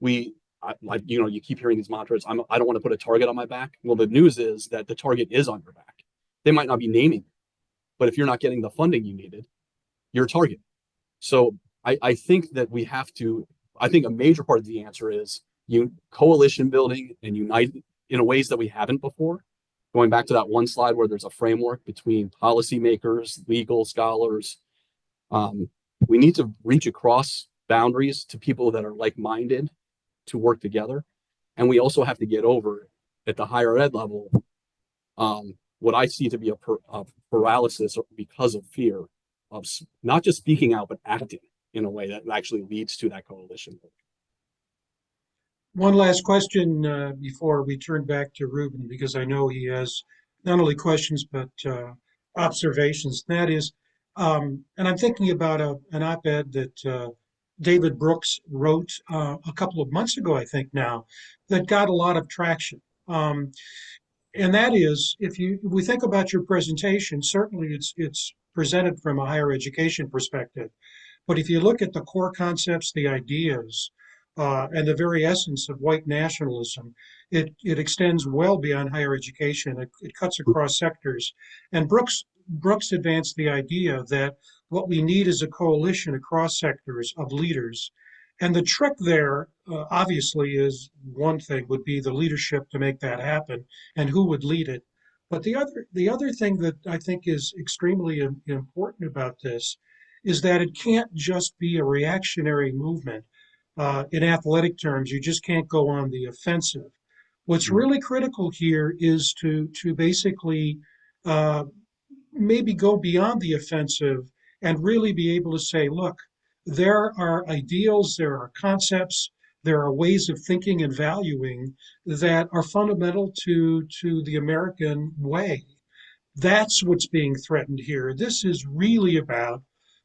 S2: you keep hearing these mantras. I don't want to put a target on my back. Well, the news is that the target is on your back. They might not be naming it, but if you're not getting the funding you needed, you're a target. So I think that we have to, I think a major part of the answer is coalition building and unite in ways that we haven't before. Going back to that one slide where there's a framework between policymakers, legal scholars, we need to reach across boundaries to people that are like-minded to work together. And we also have to get over at the higher ed level what I see to be a paralysis because of fear of not just speaking out, but acting in a way that actually leads to that coalition.
S3: One last question before we turn back to Ruben, because I know he has not only questions but observations. That is, and I'm thinking about an op-ed that David Brooks wrote a couple of months ago, I think now, that got a lot of traction. And that is, if we think about your presentation, certainly it's presented from a higher education perspective. But if you look at the core concepts, the ideas, and the very essence of white nationalism, it extends well beyond higher education. It cuts across sectors. And Brooks advanced the idea that what we need is a coalition across sectors of leaders. And the trick there, obviously, is one thing would be the leadership to make that happen, and who would lead it. But the other thing that I think is extremely important about this is that it can't just be a reactionary movement. in athletic terms, you just can't go on the offensive. What's
S2: Mhm.
S3: really critical here is to basically uh, maybe go beyond the offensive and really be able to say, look, there are ideals, there are concepts, there are ways of thinking and valuing that are fundamental to the American way. That's what's being threatened here. This is really about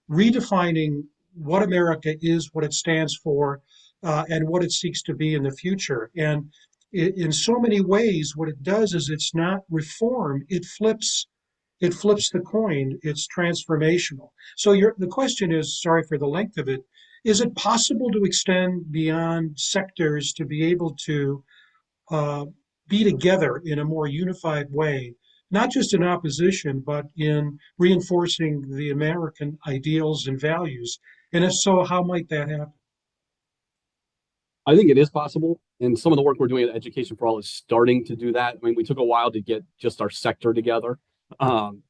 S3: redefining what America is, what it stands for, and what it seeks to be in the future. And in so many ways, what it does is it's not reform; it flips the coin. It's transformational. So the question is, sorry for the length of it, is it possible to extend beyond sectors to be able to uh, be together in a more unified way, not just in opposition, but in reinforcing the American ideals and values? And if so, how might that happen?
S2: I think it is possible, and some of the work we're doing at Education for All is starting to do that. I mean, we took a while to get just our sector together, um,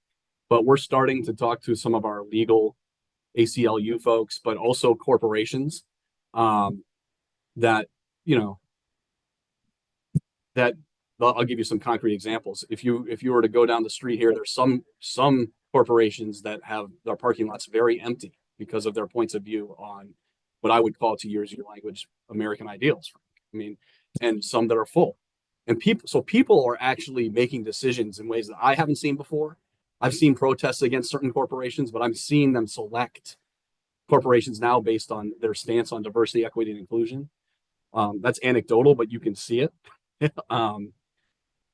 S2: but we're starting to talk to some of our legal ACLU folks, but also corporations um, that you know that I'll give you some concrete examples. If you were to go down the street here, there's some corporations that have their parking lots very empty because of their points of view on what I would call, to use your language, American ideals. I mean, and some that are full. And people are actually making decisions in ways that I haven't seen before. I've seen protests against certain corporations, but I'm seeing them select corporations now based on their stance on diversity, equity, and inclusion. That's anecdotal, but you can see it. um,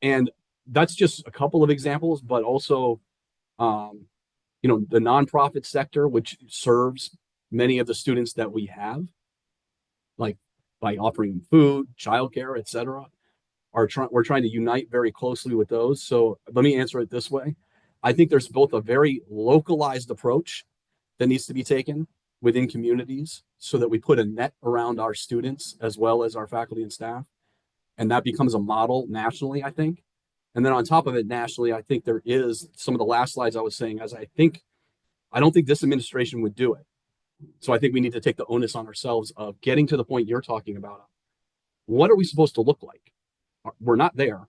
S2: and that's just a couple of examples, but also, um, the nonprofit sector, which serves many of the students that we have, like by offering food, childcare, etc. We're trying to unite very closely with those. So let me answer it this way. I think there's both a very localized approach that needs to be taken within communities so that we put a net around our students as well as our faculty and staff. And that becomes a model nationally, I think. And then on top of it, nationally, I think there is some of the last slides I was saying, as I don't think this administration would do it. So I think we need to take the onus on ourselves of getting to the point you're talking about. What are we supposed to look like? We're not there.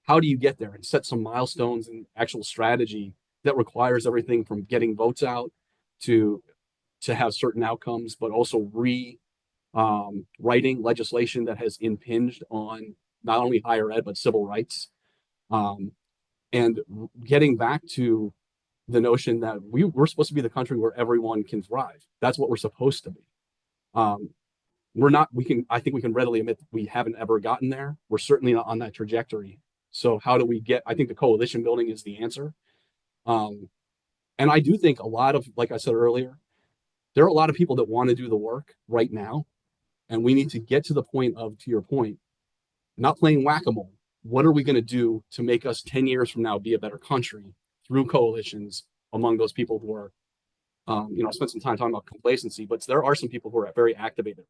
S2: How do you get there and set some milestones and actual strategy that requires everything from getting votes out to have certain outcomes, but also writing legislation that has impinged on not only higher ed but civil rights, um, and getting back to the notion that we're supposed to be the country where everyone can thrive. That's what we're supposed to be. Um, we're not. We can. I think we can readily admit that we haven't ever gotten there. We're certainly not on that trajectory. So how do we get? I think the coalition building is the answer. Um, and I do think a lot of, like I said earlier, there are a lot of people that want to do the work right now, and we need to get to the point of, to your point, not playing whack-a-mole. What are we going to do to make us 10 years from now be a better country through coalitions among those people who are, I spent some time talking about complacency, but there are some people who are very activated.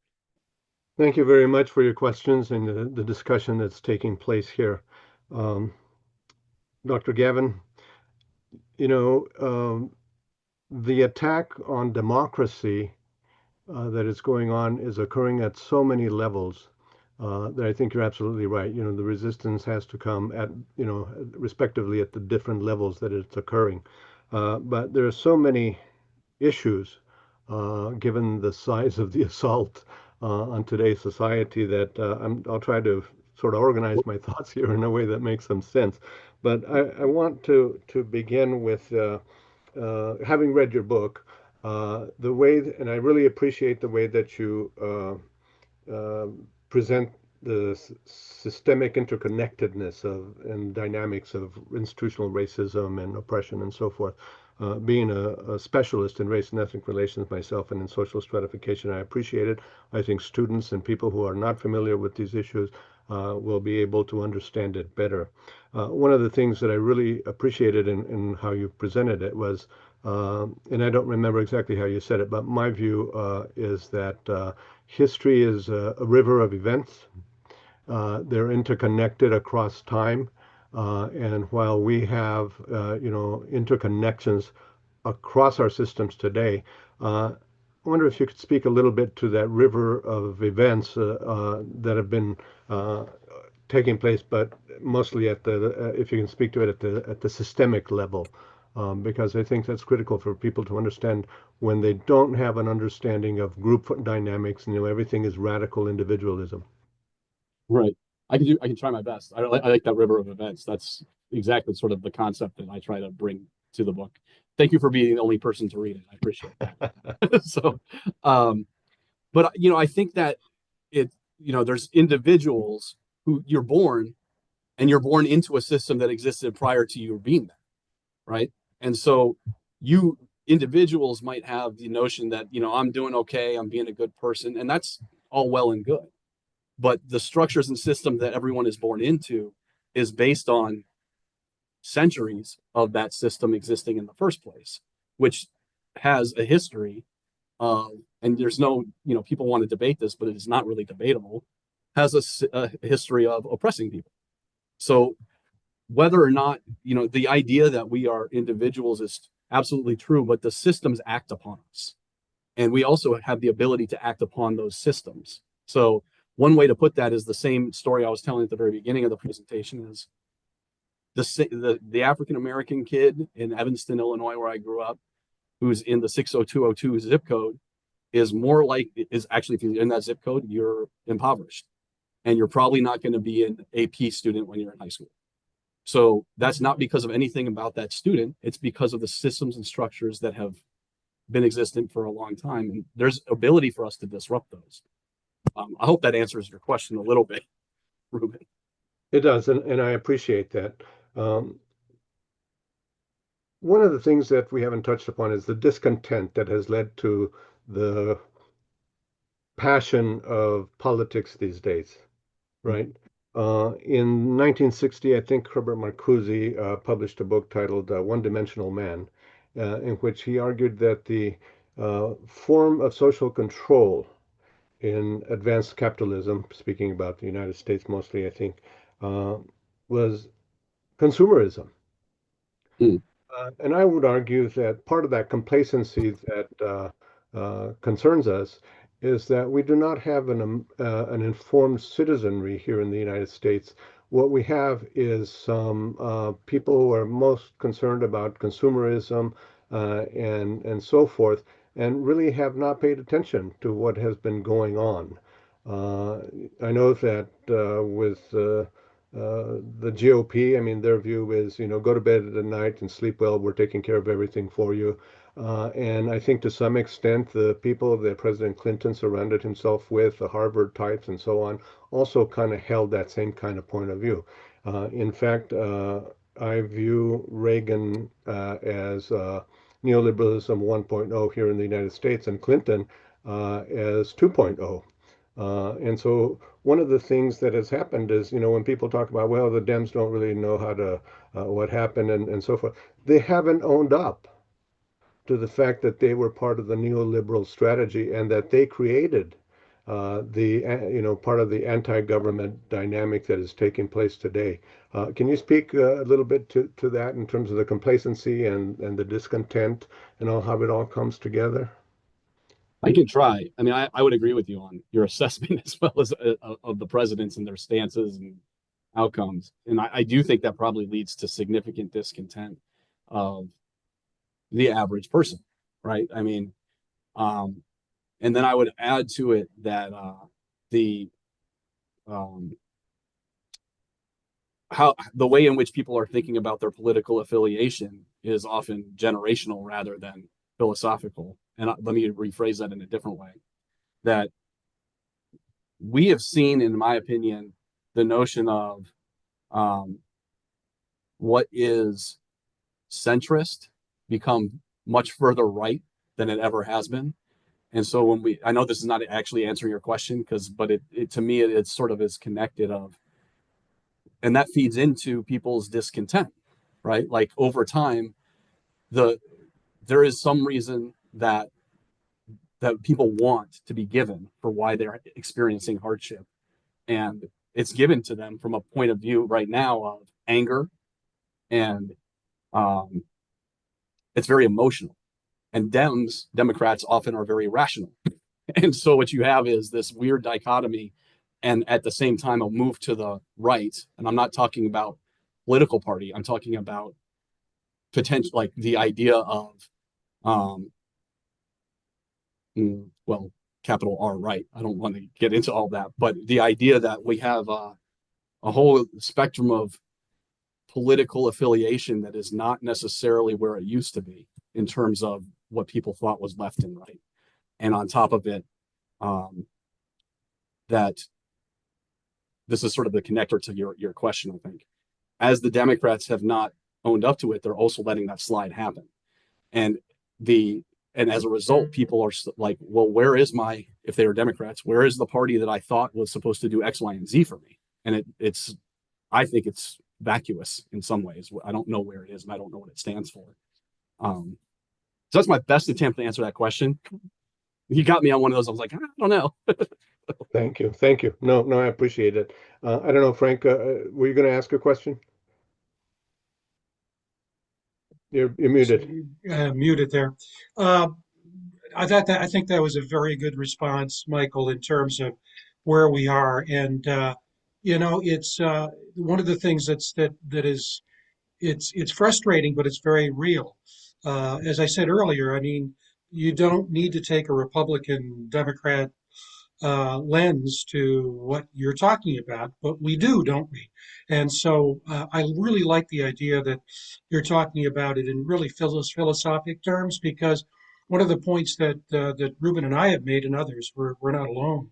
S1: Thank you very much for your questions and the discussion that's taking place here. Um, Dr. Gavin, you know, the attack on democracy that is going on is occurring at so many levels that I think you're absolutely right. You know, the resistance has to come at, respectively at the different levels that it's occurring. But there are so many issues, given the size of the assault on today's society, that I'll try to sort of organize my thoughts here in a way that makes some sense. But I want to begin with having read your book, the way, and I really appreciate the way that you present the systemic interconnectedness of and dynamics of institutional racism and oppression and so forth. Being a specialist in race and ethnic relations myself and in social stratification, I appreciate it. I think students and people who are not familiar with these issues will be able to understand it better. One of the things that I really appreciated in how you presented it was, and I don't remember exactly how you said it, but my view is that history is a river of events. They're interconnected across time. And while we have, interconnections across our systems today, wonder if you could speak a little bit to that river of events that have been taking place, but mostly at the, if you can speak to it at the systemic level, because I think that's critical for people to understand when they don't have an understanding of group dynamics. Everything is radical individualism.
S2: Right. I can try my best. I like that river of events. That's exactly sort of the concept that I try to bring to the book. Thank you for being the only person to read it. I appreciate that. So, um, but I think that there's individuals who you're born into a system that existed prior to you being there, right? And so you individuals might have the notion that, I'm doing okay, I'm being a good person, and that's all well and good. But the structures and system that everyone is born into is based on centuries of that system existing in the first place, which has a history of, and there's no, people want to debate this, but it is not really debatable, has a history of oppressing people. So whether or not, the idea that we are individuals is absolutely true, but the systems act upon us. And we also have the ability to act upon those systems. So one way to put that is the same story I was telling at the very beginning of the presentation is the African American kid in Evanston, Illinois, where I grew up, who's in the 60202 zip code, is actually, if you're in that zip code, you're impoverished, and you're probably not going to be an AP student when you're in high school. So that's not because of anything about that student. It's because of the systems and structures that have been existent for a long time, and there's ability for us to disrupt those. I hope that answers your question a little bit, Ruben.
S1: It does, and I appreciate that. Um, One of the things that we haven't touched upon is the discontent that has led to the passion of politics these days, right? In 1960, I think Herbert Marcuse published a book titled One-Dimensional Man, in which he argued that the form of social control in advanced capitalism, speaking about the United States mostly, I think, uh, was consumerism.
S2: Mm.
S1: And I would argue that part of that complacency that concerns us is that we do not have an informed citizenry here in the United States. What we have is some people who are most concerned about consumerism and so forth, and really have not paid attention to what has been going on. Uh, I know that with the GOP, I mean, their view is, go to bed at night and sleep well. We're taking care of everything for you. And I think to some extent, the people that President Clinton surrounded himself with, the Harvard types and so on, also kind of held that same kind of point of view. In fact, I view Reagan as neoliberalism 1.0 here in the United States, and Clinton as 2.0. And so one of the things that has happened is, when people talk about, well, the Dems don't really know how to, what happened and so forth, they haven't owned up to the fact that they were part of the neoliberal strategy and that they created part of the anti-government dynamic that is taking place today. Can you speak a little bit to that in terms of the complacency and the discontent and how it all comes together?
S2: I can try. I mean, I would agree with you on your assessment as well as of the presidents and their stances and outcomes. And I do think that probably leads to significant discontent of the average person, right? I mean, and then I would add to it that the um, how the way in which people are thinking about their political affiliation is often generational rather than philosophical. And let me rephrase that in a different way. That we have seen, in my opinion, the notion of um, what is centrist become much further right than it ever has been. And so I know this is not actually answering your question, but it to me, it sort of is connected of, and that feeds into people's discontent, right? Like over time, there is some reason that people want to be given for why they're experiencing hardship. And it's given to them from a point of view right now of anger, and um, it's very emotional. and Democrats often are very rational. And so what you have is this weird dichotomy, and at the same time, a move to the right. And I'm not talking about political party. I'm talking about potential, like the idea of, um, well, capital R right. I don't want to get into all that, but the idea that we have a whole spectrum of political affiliation that is not necessarily where it used to be in terms of what people thought was left and right. And on top of it, that this is sort of the connector to your question, I think. As the Democrats have not owned up to it, they're also letting that slide happen. And as a result, people are like, well, where is if they were Democrats, where is the party that I thought was supposed to do X, Y, and Z for me? And I think it's vacuous in some ways. I don't know where it is, and I don't know what it stands for. So that's my best attempt to answer that question. He got me on one of those. I was like, I don't know.
S1: Thank you. Thank you. No, I appreciate it. I don't know, Frank, were you going to ask a question? You're muted.
S3: Muted there. I think that was a very good response, Michael, in terms of where we are. And it's one of the things it's frustrating, but it's very real. As I said earlier, I mean, you don't need to take a Republican Democrat lens to what you're talking about, but we do, don't we? And so I really like the idea that you're talking about it in really philosophic terms, because one of the points that Ruben and I have made, and others, we're not alone,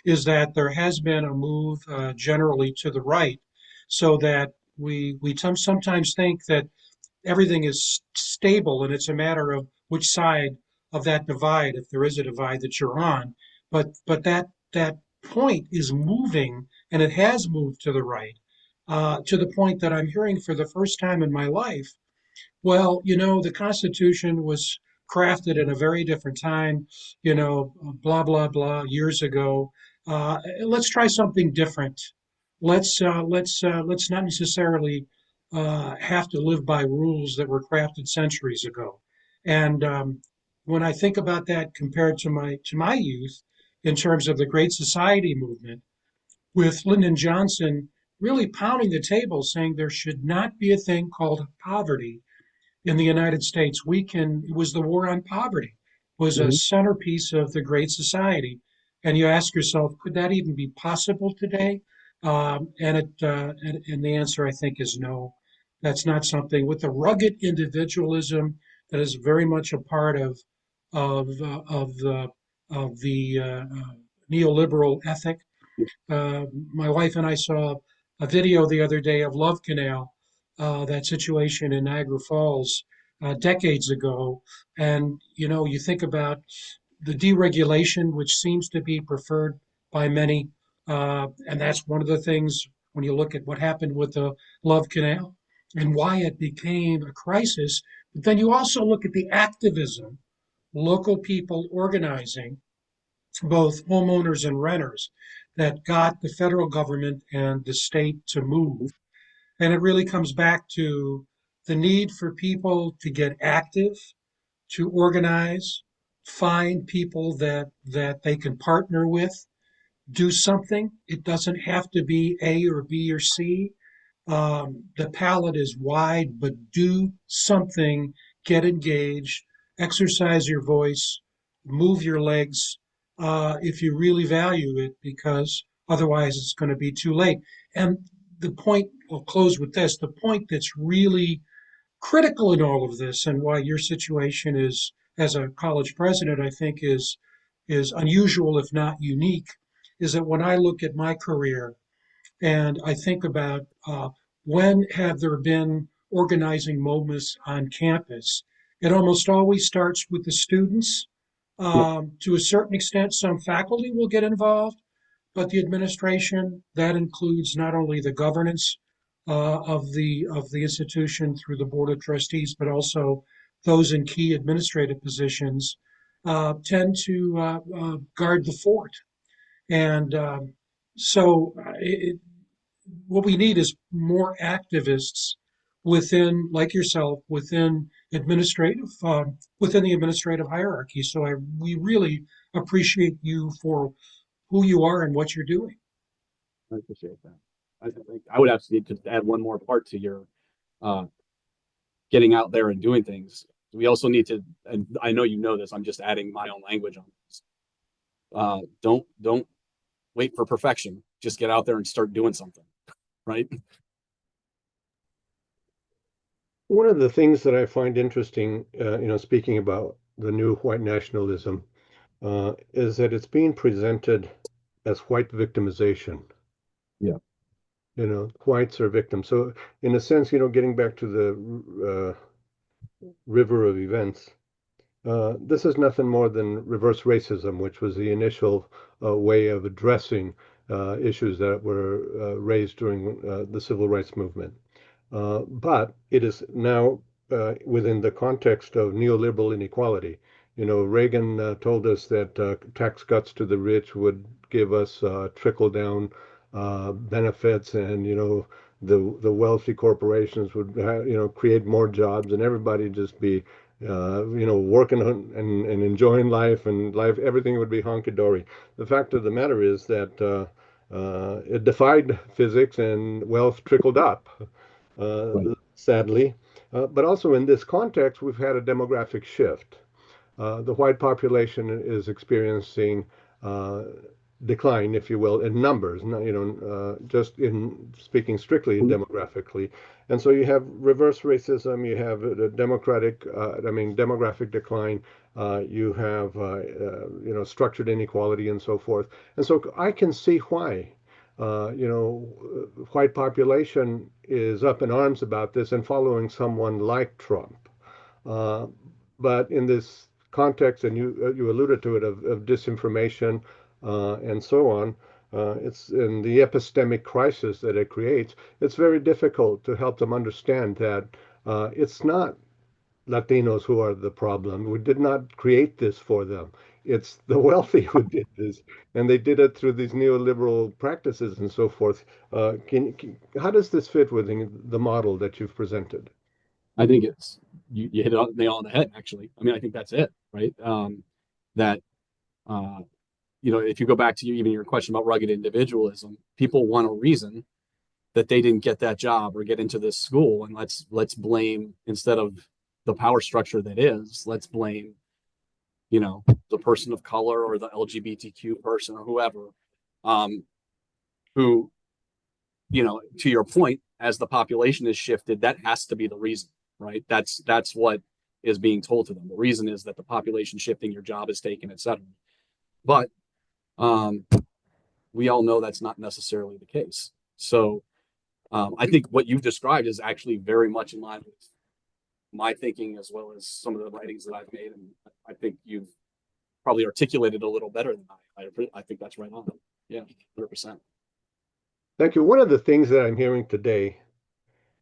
S3: is that there has been a move generally to the right, so that we sometimes think that everything is stable and it's a matter of which side of that divide, if there is a divide, that you're on. But that point is moving, and it has moved to the right, to the point that I'm hearing for the first time in my life, well, the Constitution was crafted in a very different time, blah, blah, blah, years ago. Let's try something different. Let's not necessarily have to live by rules that were crafted centuries ago. And when I think about that compared to my youth, in terms of the Great Society movement, with Lyndon Johnson really pounding the table, saying there should not be a thing called poverty in the United States. It was the war on poverty, was a centerpiece of the Great Society. And you ask yourself, could that even be possible today? And the answer, I think, is no. That's not something with the rugged individualism that is very much a part of the neoliberal ethic. My wife and I saw a video the other day of Love Canal, that situation in Niagara Falls decades ago. And, you think about the deregulation, which seems to be preferred by many. And that's one of the things when you look at what happened with the Love Canal and why it became a crisis. But then you also look at the activism, local people organizing, both homeowners and renters, that got the federal government and the state to move. And it really comes back to the need for people to get active, to organize, find people that they can partner with, do something. It doesn't have to be A or B or C. The palette is wide, but do something, get engaged, exercise your voice, move your legs, if you really value it, because otherwise it's going to be too late. And the point, I'll close with this, the point that's really critical in all of this, and why your situation is, as a college president, I think is unusual, if not unique, is that when I look at my career and I think about when have there been organizing moments on campus, it almost always starts with the students. To a certain extent, some faculty will get involved, but the administration, that includes not only the governance of the institution through the board of trustees, but also those in key administrative positions, tend to guard the fort. And so what we need is more activists within, like yourself, within administrative within the administrative hierarchy. So we really appreciate you for who you are and what you're doing.
S2: I appreciate that. I think I would actually just add one more part to your uh, getting out there and doing things. We also need to, and I know you know this, I'm just adding my own language on this. Don't wait for perfection. Just get out there and start doing something, right?
S1: One of the things that I find interesting, speaking about the new white nationalism, is that it's being presented as white victimization.
S2: Yeah.
S1: Whites are victims. So, in a sense, getting back to the river of events, this is nothing more than reverse racism, which was the initial way of addressing issues that were raised during the civil rights movement. But it is now within the context of neoliberal inequality. Reagan told us that tax cuts to the rich would give us trickle down benefits, and the wealthy corporations would create more jobs, and everybody just be working on, and enjoying life, and life everything would be honky dory. The fact of the matter is that it defied physics, and wealth trickled up,
S2: Right.
S1: sadly. But also in this context, we've had a demographic shift. The white population is experiencing uh, decline, if you will, in numbers, just in speaking strictly demographically. And so you have reverse racism, you have demographic decline, you have, structured inequality and so forth. And so I can see why, white population is up in arms about this and following someone like Trump. Uh, but in this context, and you alluded to it, of disinformation and so on, it's in the epistemic crisis that it creates. It's very difficult to help them understand that it's not Latinos who are the problem. We did not create this for them. It's the wealthy who did this, and they did it through these neoliberal practices and so forth. How does this fit within the model that you've presented?
S2: I think it's you hit it on the nail on the head, actually. I mean, I think that's it, right? That uh, if you go back to even your question about rugged individualism, people want a reason that they didn't get that job or get into this school, and let's blame, instead of the power structure that is, let's blame the person of color or the LGBTQ person or whoever, who to your point, as the population is shifted, that has to be the reason, right? That's what is being told to them. The reason is that the population shifting, your job is taken, etc. But we all know that's not necessarily the case. So I think what you've described is actually very much in line with my thinking, as well as some of the writings that I've made, and I think you've probably articulated a little better than I think that's right on. Yeah, 100%.
S1: Thank you. One of the things that I'm hearing today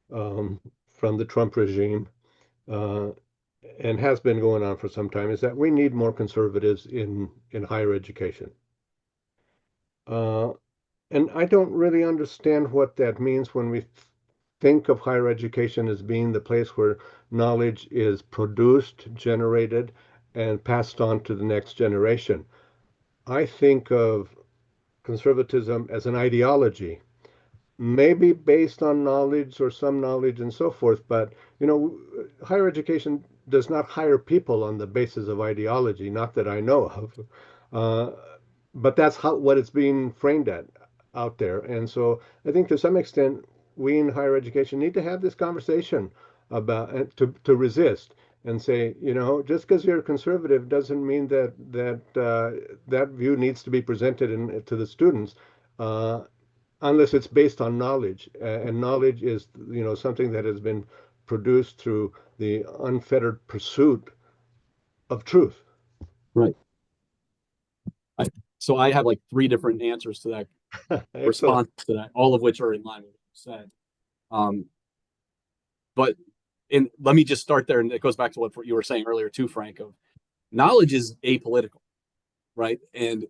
S1: from the Trump regime, uh, and has been going on for some time, is that we need more conservatives in higher education. Uh, and I don't really understand what that means when we think of higher education as being the place where knowledge is produced, generated, and passed on to the next generation. I think of conservatism as an ideology, maybe based on knowledge or some knowledge and so forth. But, higher education does not hire people on the basis of ideology, not that I know of. Uh, but that's what it's being framed at out there. And so I think to some extent, we in higher education need to have this conversation about to resist and say, just because you're a conservative doesn't mean that view needs to be presented to the students. Unless it's based on knowledge, and knowledge is something that has been produced through the unfettered pursuit of truth.
S2: Right. So I have like three different answers to that,
S1: Excellent.
S2: response to that, all of which are in line with what you said. Um, but let me just start there, and it goes back to what you were saying earlier too, Frank. Of knowledge is apolitical, right? And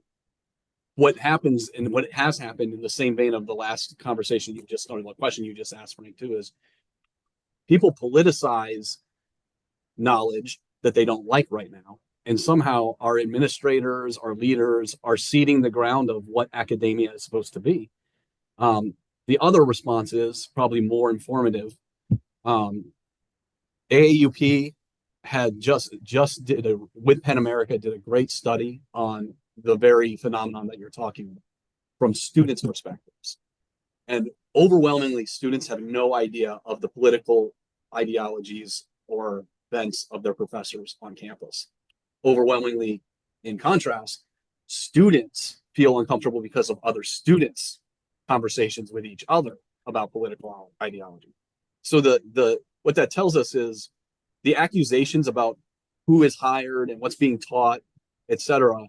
S2: what happens, and what has happened, in the same vein of the last conversation you just started, the question you just asked, Frank, too, is people politicize knowledge that they don't like right now. And somehow our administrators, our leaders are seeding the ground of what academia is supposed to be. The other response is probably more informative. AAUP had just did with Penn America did a great study on the very phenomenon that you're talking about from students' perspectives. And overwhelmingly, students have no idea of the political ideologies or bents of their professors on campus. Overwhelmingly, in contrast, students feel uncomfortable because of other students' conversations with each other about political ideology. So the what that tells us is the accusations about who is hired and what's being taught, et cetera,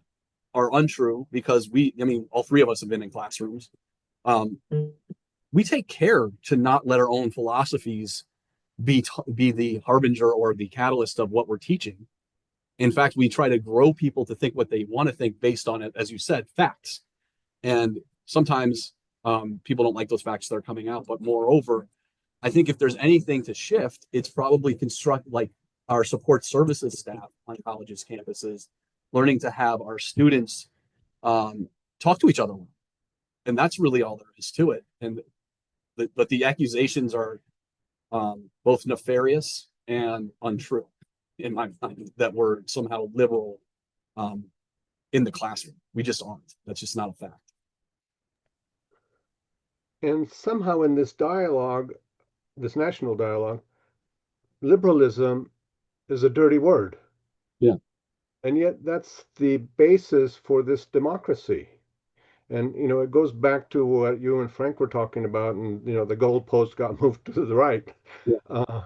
S2: are untrue because all three of us have been in classrooms. We take care to not let our own philosophies be the harbinger or the catalyst of what we're teaching. In fact, we try to grow people to think what they want to think based on it, as you said, facts. And sometimes people don't like those facts that are coming out. But moreover, I think if there's anything to shift, it's probably like our support services staff on colleges, campuses, learning to have our students talk to each other. And that's really all there is to it. But the accusations are both nefarious and untrue in my mind, that we're somehow liberal in the classroom. We just aren't. That's just not a fact.
S1: And somehow in this dialogue, this national dialogue, liberalism is a dirty word.
S2: Yeah.
S1: And yet that's the basis for this democracy. And, it goes back to what you and Frank were talking about, and, the goalpost got moved to the right.
S2: Yeah.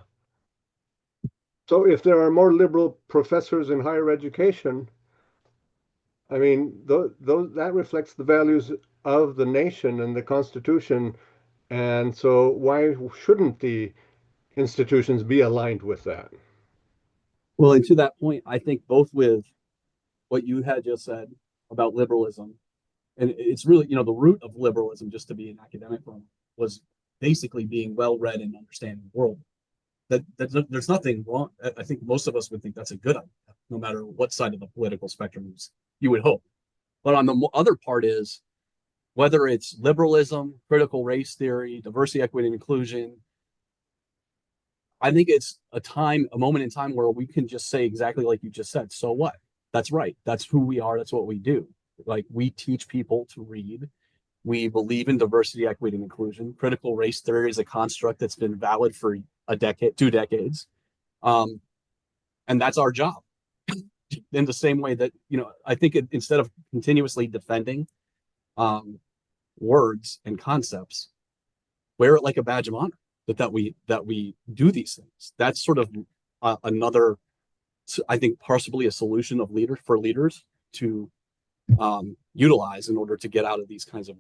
S1: So if there are more liberal professors in higher education, I mean, that reflects the values of the nation and the Constitution. And so why shouldn't the institutions be aligned with that?
S2: Well, and to that point, I think both with what you had just said about liberalism, and it's really, the root of liberalism, just to be an academic one, was basically being well read and understanding the world. That there's nothing wrong. I think most of us would think that's a good idea, no matter what side of the political spectrum you would hope. But on the other part is whether it's liberalism, critical race theory, diversity, equity, and inclusion. I think it's a moment in time where we can just say exactly like you just said. So what? That's right. That's who we are. That's what we do. Like, we teach people to read. We believe in diversity, equity, and inclusion. Critical race theory is a construct that's been valid for a decade, 2 decades. And that's our job. In the same way that, I think instead of continuously defending words and concepts, wear it like a badge of honor that we do these things. That's sort of another, I think, possibly a solution for leaders to utilize in order to get out of these kinds of,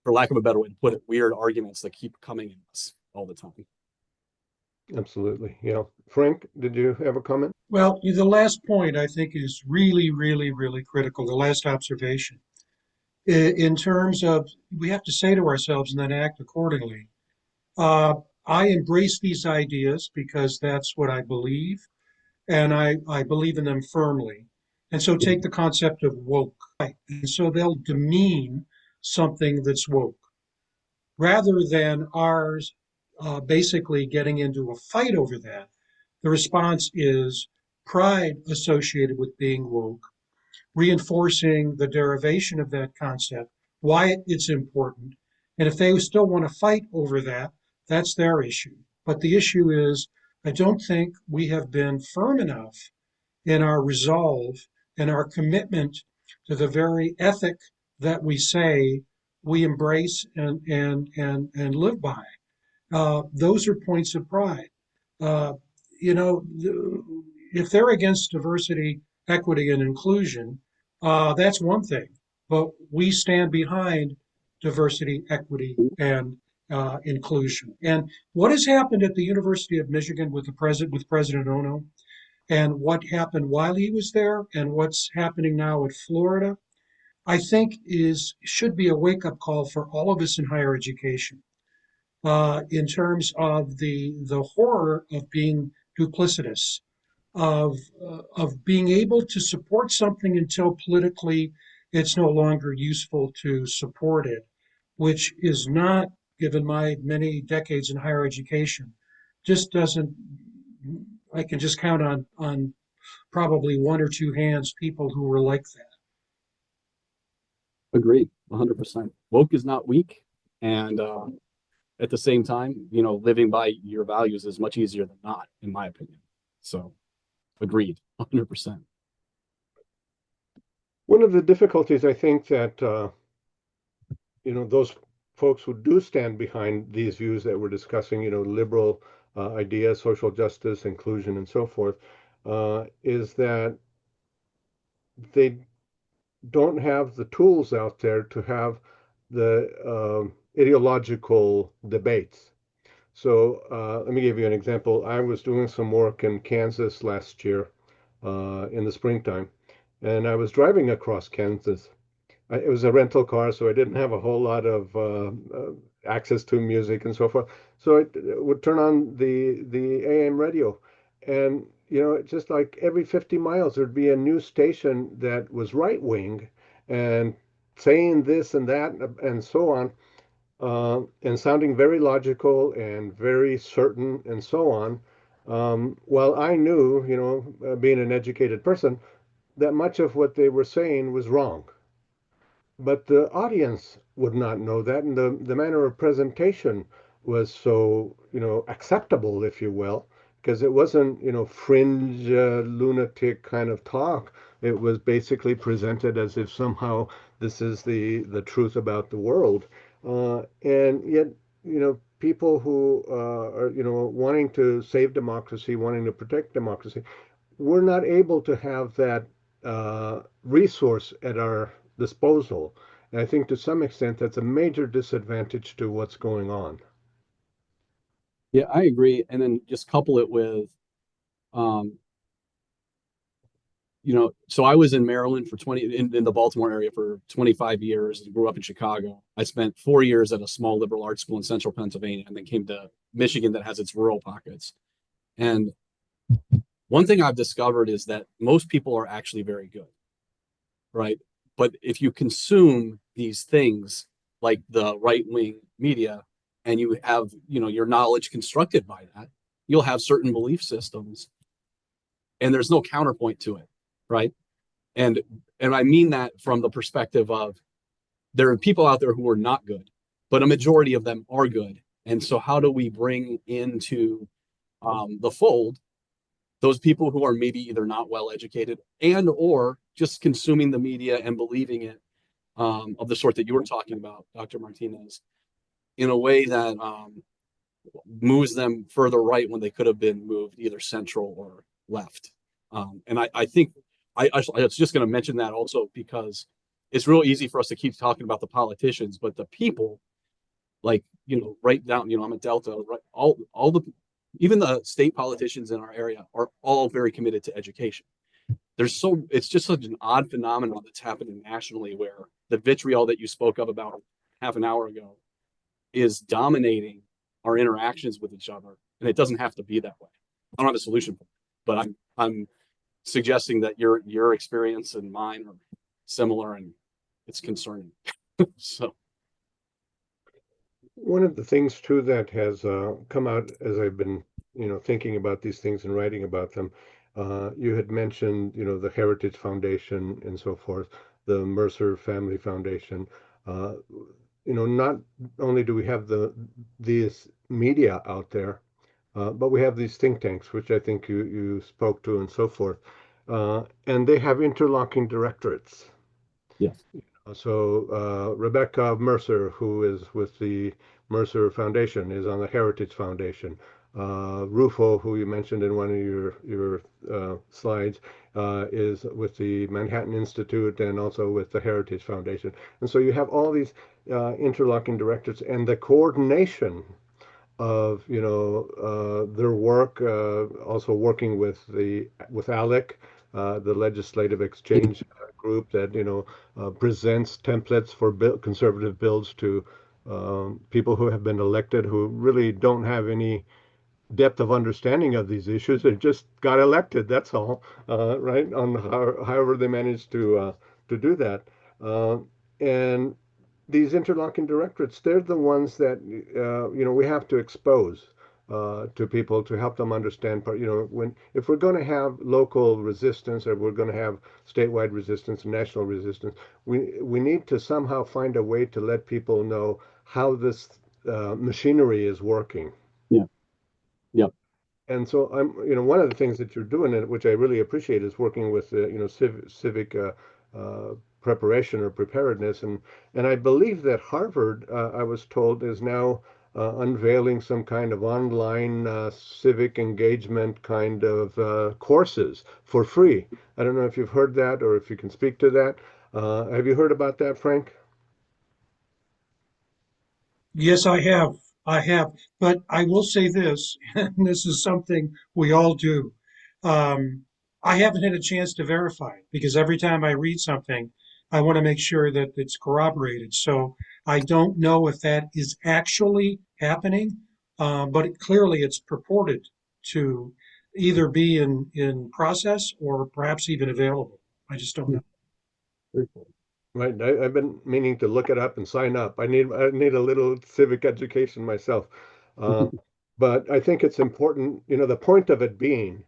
S2: for lack of a better way to put it, weird arguments that keep coming at us all the time.
S1: Absolutely. Yeah. Frank, did you have a comment?
S3: Well, the last point I think is really, really, really critical. The last observation, in terms of, we have to say to ourselves and then act accordingly. I embrace these ideas because that's what I believe, and I believe in them firmly. And so take the concept of woke. And so they'll demean something that's woke rather than ours basically getting into a fight over that. The response is pride associated with being woke, reinforcing the derivation of that concept, why it's important. And if they still want to fight over that, that's their issue. But the issue is, I don't think we have been firm enough in our resolve and our commitment to the very ethic that we say we embrace and live by. Those are points of pride. Uh, if they're against diversity, equity, and inclusion, that's one thing. But we stand behind diversity, equity, and inclusion. And what has happened at the University of Michigan with President Ono, and what happened while he was there, and what's happening now at Florida, I think should be a wake-up call for all of us in higher education, in terms of the horror of being duplicitous, of being able to support something until politically it's no longer useful to support it, which is not, given my many decades in higher education, just doesn't. I can just count on probably one or two hands people who were like that.
S2: Agreed, 100%. Woke is not weak, and at the same time, living by your values is much easier than not, in my opinion. So, agreed, 100%.
S1: One of the difficulties I think that those folks who do stand behind these views that we're discussing, liberal ideas, social justice, inclusion, and so forth, is that they don't have the tools out there to have the ideological debates. So let me give you an example. I was doing some work in Kansas last year in the springtime, and I was driving across Kansas. It was a rental car, so I didn't have a whole lot of access to music and so forth. So I would turn on the AM radio, and just like every 50 miles, there'd be a new station that was right wing, and saying this and that and so on, and sounding very logical and very certain and so on. Well, I knew, being an educated person, that much of what they were saying was wrong. But the audience would not know that, and the manner of presentation was so, acceptable, if you will, because it wasn't, fringe, lunatic kind of talk. It was basically presented as if somehow this is the truth about the world. And yet, people who are, wanting to save democracy, wanting to protect democracy, we're not able to have that resource at our disposal. And I think to some extent that's a major disadvantage to what's going on.
S2: Yeah, I agree. And then just couple it with, um, so I was in Maryland for 20 in the Baltimore area for 25 years and grew up in Chicago. I spent 4 years at a small liberal arts school in central Pennsylvania and then came to Michigan that has its rural pockets. And one thing I've discovered is that most people are actually very good, right? But if you consume these things like the right wing media and you have, your knowledge constructed by that, you'll have certain belief systems and there's no counterpoint to it, right? And and I mean that from the perspective of there are people out there who are not good, but a majority of them are good. And so how do we bring into the fold those people who are maybe either not well educated and or just consuming the media and believing it, of the sort that you were talking about, Dr. Martinez, in a way that moves them further right when they could have been moved either central or left. And I think I was just going to mention that also because it's real easy for us to keep talking about the politicians, but the people, like, right down, I'm a Delta, right? All the, even the state politicians in our area are all very committed to education. It's just such an odd phenomenon that's happening nationally where the vitriol that you spoke of about half an hour ago is dominating our interactions with each other. And it doesn't have to be that way. I don't have a solution for it, but I'm suggesting that your experience and mine are similar and it's concerning. So
S1: One of the things too that has come out as I've been, thinking about these things and writing about them, you had mentioned, the Heritage Foundation and so forth, the Mercer Family Foundation. Uh, not only do we have these media out there, but we have these think tanks, which I think you spoke to and so forth, and they have interlocking directorates.
S2: yes.
S1: So Rebecca Mercer, who is with the Mercer Foundation, is on the Heritage Foundation. Rufo, who you mentioned in one of your slides, is with the Manhattan Institute and also with the Heritage Foundation. And so you have all these interlocking directors, and the coordination of their work, also working with ALEC, the Legislative Exchange Group that presents templates for conservative bills to people who have been elected who really don't have any depth of understanding of these issues. They just got elected. That's all, right? On however they managed to do that, and these interlocking directorates, they're the ones that we have to expose to people to help them understand. When if we're going to have local resistance or we're going to have statewide resistance, national resistance, we need to somehow find a way to let people know how this machinery is working.
S2: Yeah. Yep.
S1: And so one of the things that you're doing, and which I really appreciate, is working with civic preparation or preparedness, and I believe that Harvard, I was told, is now unveiling some kind of online civic engagement kind of courses for free. I don't know if you've heard that or if you can speak to that. Have you heard about that, Frank?
S3: Yes, I have. I have. But I will say this, and this is something we all do. Um, I haven't had a chance to verify it because every time I read something, I want to make sure that it's corroborated. So I don't know if that is actually happening, but clearly it's purported to either be in process or perhaps even available. I just don't
S2: Yeah.
S3: know.
S2: Very cool.
S1: Right. I've been meaning to look it up and sign up. I need a little civic education myself. Uh, but I think it's important, the point of it being,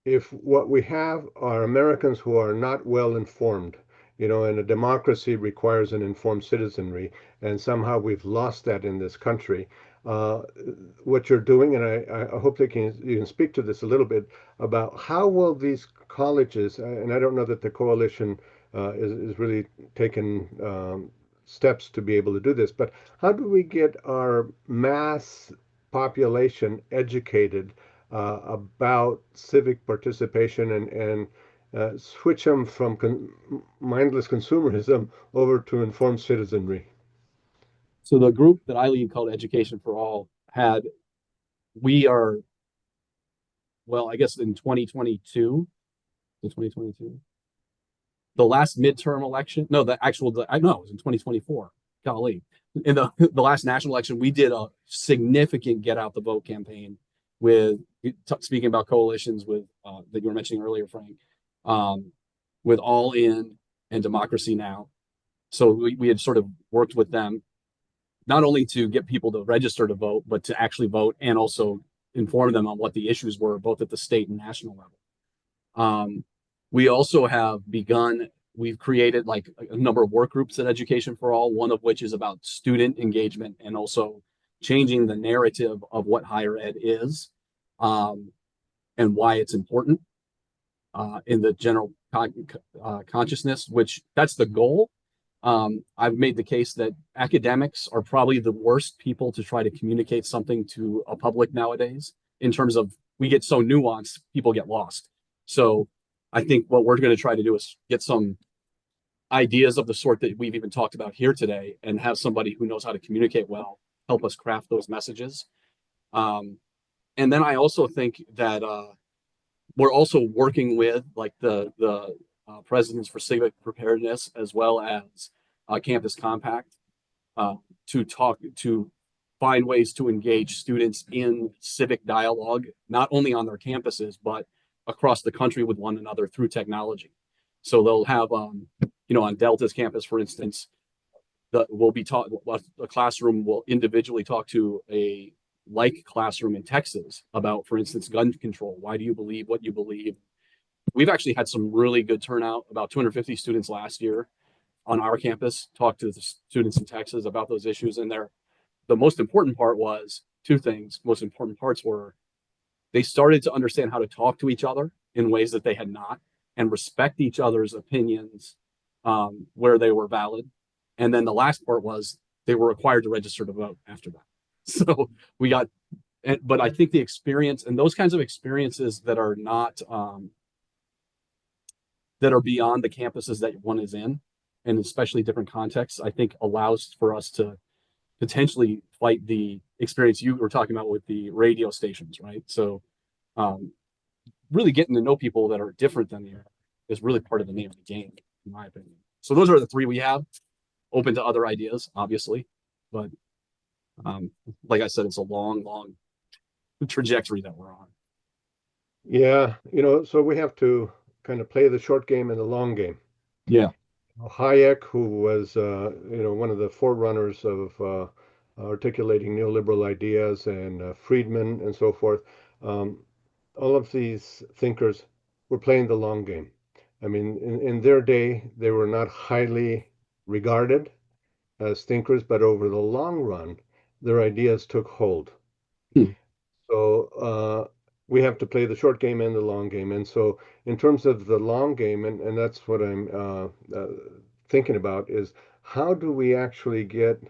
S1: if what we have are Americans who are not well informed, and a democracy requires an informed citizenry, and somehow we've lost that in this country. Uh, what you're doing, and I hope that you can speak to this a little bit about how will these colleges, and I don't know that the coalition is really taking steps to be able to do this, but how do we get our mass population educated about civic participation and switch them from mindless consumerism over to informed citizenry?
S2: So the group that I lead, called Education for All, we are, well, I guess in 2022, the 2022, the last midterm election, no, I know it was in 2024. Golly. In the last national election, we did a significant get out the vote campaign with, speaking about coalitions with that you were mentioning earlier, Frank, um, with All In and Democracy Now. So we had sort of worked with them not only to get people to register to vote, but to actually vote and also inform them on what the issues were, both at the state and national level. We also have begun, we've created like a number of work groups at Education for All, one of which is about student engagement and also changing the narrative of what higher ed is, um, and why it's important in the general consciousness, which that's the goal. I've made the case that academics are probably the worst people to try to communicate something to a public nowadays, in terms of we get so nuanced, people get lost. So I think what we're going to try to do is get some ideas of the sort that we've even talked about here today and have somebody who knows how to communicate well help us craft those messages. And then I also think that we're also working with like the Presidents for Civic Preparedness, as well as Campus Compact, to find ways to engage students in civic dialogue, not only on their campuses, but across the country with one another through technology. So they'll have, on Delta's campus, for instance, we'll be taught, a classroom will individually talk to a like classroom in Texas about, for instance, gun control. Why do you believe what you believe? We've actually had some really good turnout. About 250 students last year on our campus talked to the students in Texas about those issues. And the most important part was two things. Most important parts were they started to understand how to talk to each other in ways that they had not, and respect each other's opinions where they were valid. And then the last part was they were required to register to vote after that. So we got, but I think the experience and those kinds of experiences that are not, that are beyond the campuses that one is in, and especially different contexts, I think allows for us to potentially fight the experience you were talking about with the radio stations, right? So really getting to know people that are different than you is really part of the name of the game, in my opinion. So those are the three we have. Open to other ideas, obviously, but like I said, it's a long trajectory that we're on.
S1: Yeah, so we have to kind of play the short game and the long game.
S2: Yeah.
S1: Hayek, who was, one of the forerunners of articulating neoliberal ideas, and Friedman and so forth, all of these thinkers were playing the long game. I mean, in their day, they were not highly regarded as thinkers, but over the long run, their ideas took hold.
S2: Hmm.
S1: So we have to play the short game and the long game. And so, in terms of the long game, and that's what I'm thinking about, is how do we actually get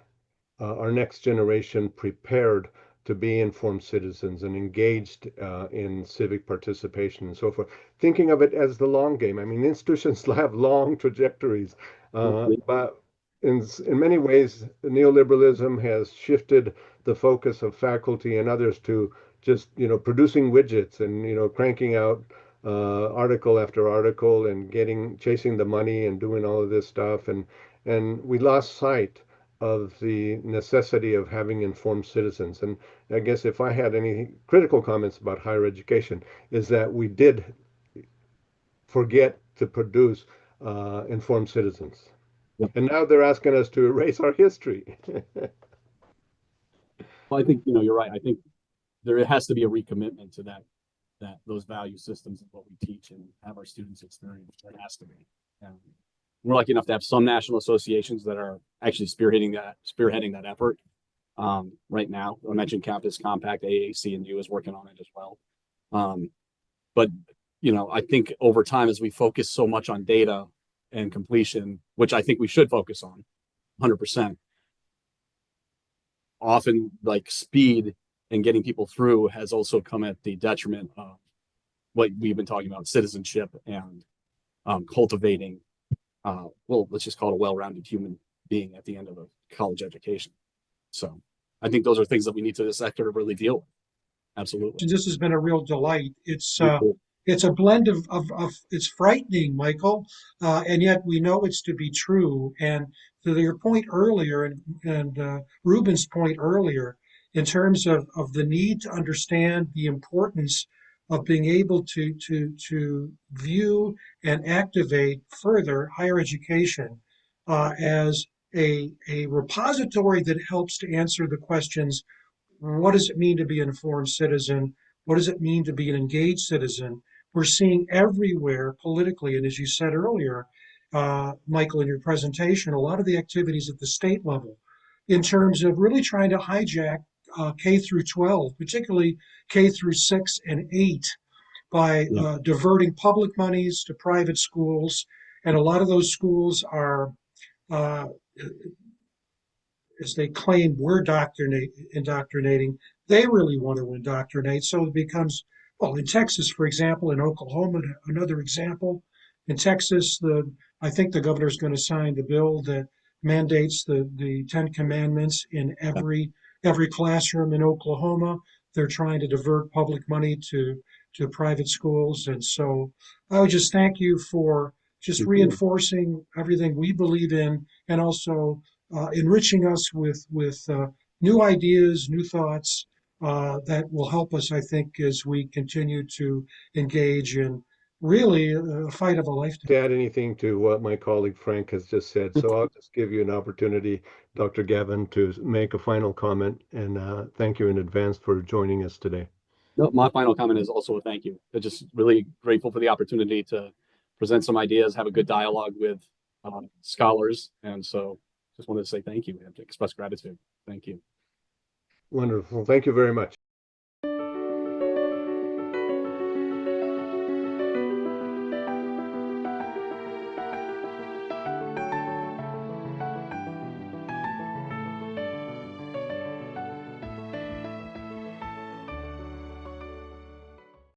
S1: our next generation prepared to be informed citizens and engaged in civic participation and so forth. Thinking of it as the long game. I mean, institutions have long trajectories, but in many ways, neoliberalism has shifted the focus of faculty and others to just producing widgets and cranking out article after article and chasing the money and doing all of this stuff, and we lost sight of the necessity of having informed citizens. And I guess if I had any critical comments about higher education, is that we did forget to produce informed citizens.
S2: Yep.
S1: And now they're asking us to erase our history.
S2: Well, I think you're right. I think there has to be a recommitment to those value systems of what we teach and have our students experience. There has to be. We're lucky enough to have some national associations that are actually spearheading that effort. Right now, I mentioned Campus Compact, AAC&U is working on it as well. But I think over time, as we focus so much on data and completion, which I think we should focus on 100%, often like speed and getting people through has also come at the detriment of what we've been talking about, citizenship and cultivating, let's just call it a well-rounded human being at the end of a college education. So I think those are things that we need to the sector to really deal with. Absolutely.
S3: This has been a real delight. It's a blend of it's frightening, Michael, and yet we know it's to be true. And to your point earlier, and Ruben's point earlier, in terms of the need to understand the importance of being able to view and activate further higher education as a repository that helps to answer the questions: what does it mean to be an informed citizen? What does it mean to be an engaged citizen? We're seeing everywhere politically, and as you said earlier, Michael, in your presentation, a lot of the activities at the state level in terms of really trying to hijack K through 12, particularly K through 6 and 8, by diverting public monies to private schools. And a lot of those schools are uh, as they claim we're indoctrinating, they really want to indoctrinate. So it becomes, well, in Texas, for example, in Oklahoma, another example. In Texas, I think the governor is going to sign the bill that mandates the Ten Commandments in every classroom in Oklahoma. They're trying to divert public money to private schools. And so I would just thank you for just reinforcing everything we believe in, and also enriching us with new ideas, new thoughts that will help us, I think, as we continue to engage in really a fight of a lifetime.
S1: To add anything to what my colleague Frank has just said, so I'll just give you an opportunity, Dr. Gavin, to make a final comment, and thank you in advance for joining us today.
S2: No, my final comment is also a thank you. I'm just really grateful for the opportunity to present some ideas, have a good dialogue with scholars, and so just wanted to say thank you and to express gratitude. Thank you.
S1: Wonderful. Thank you very much.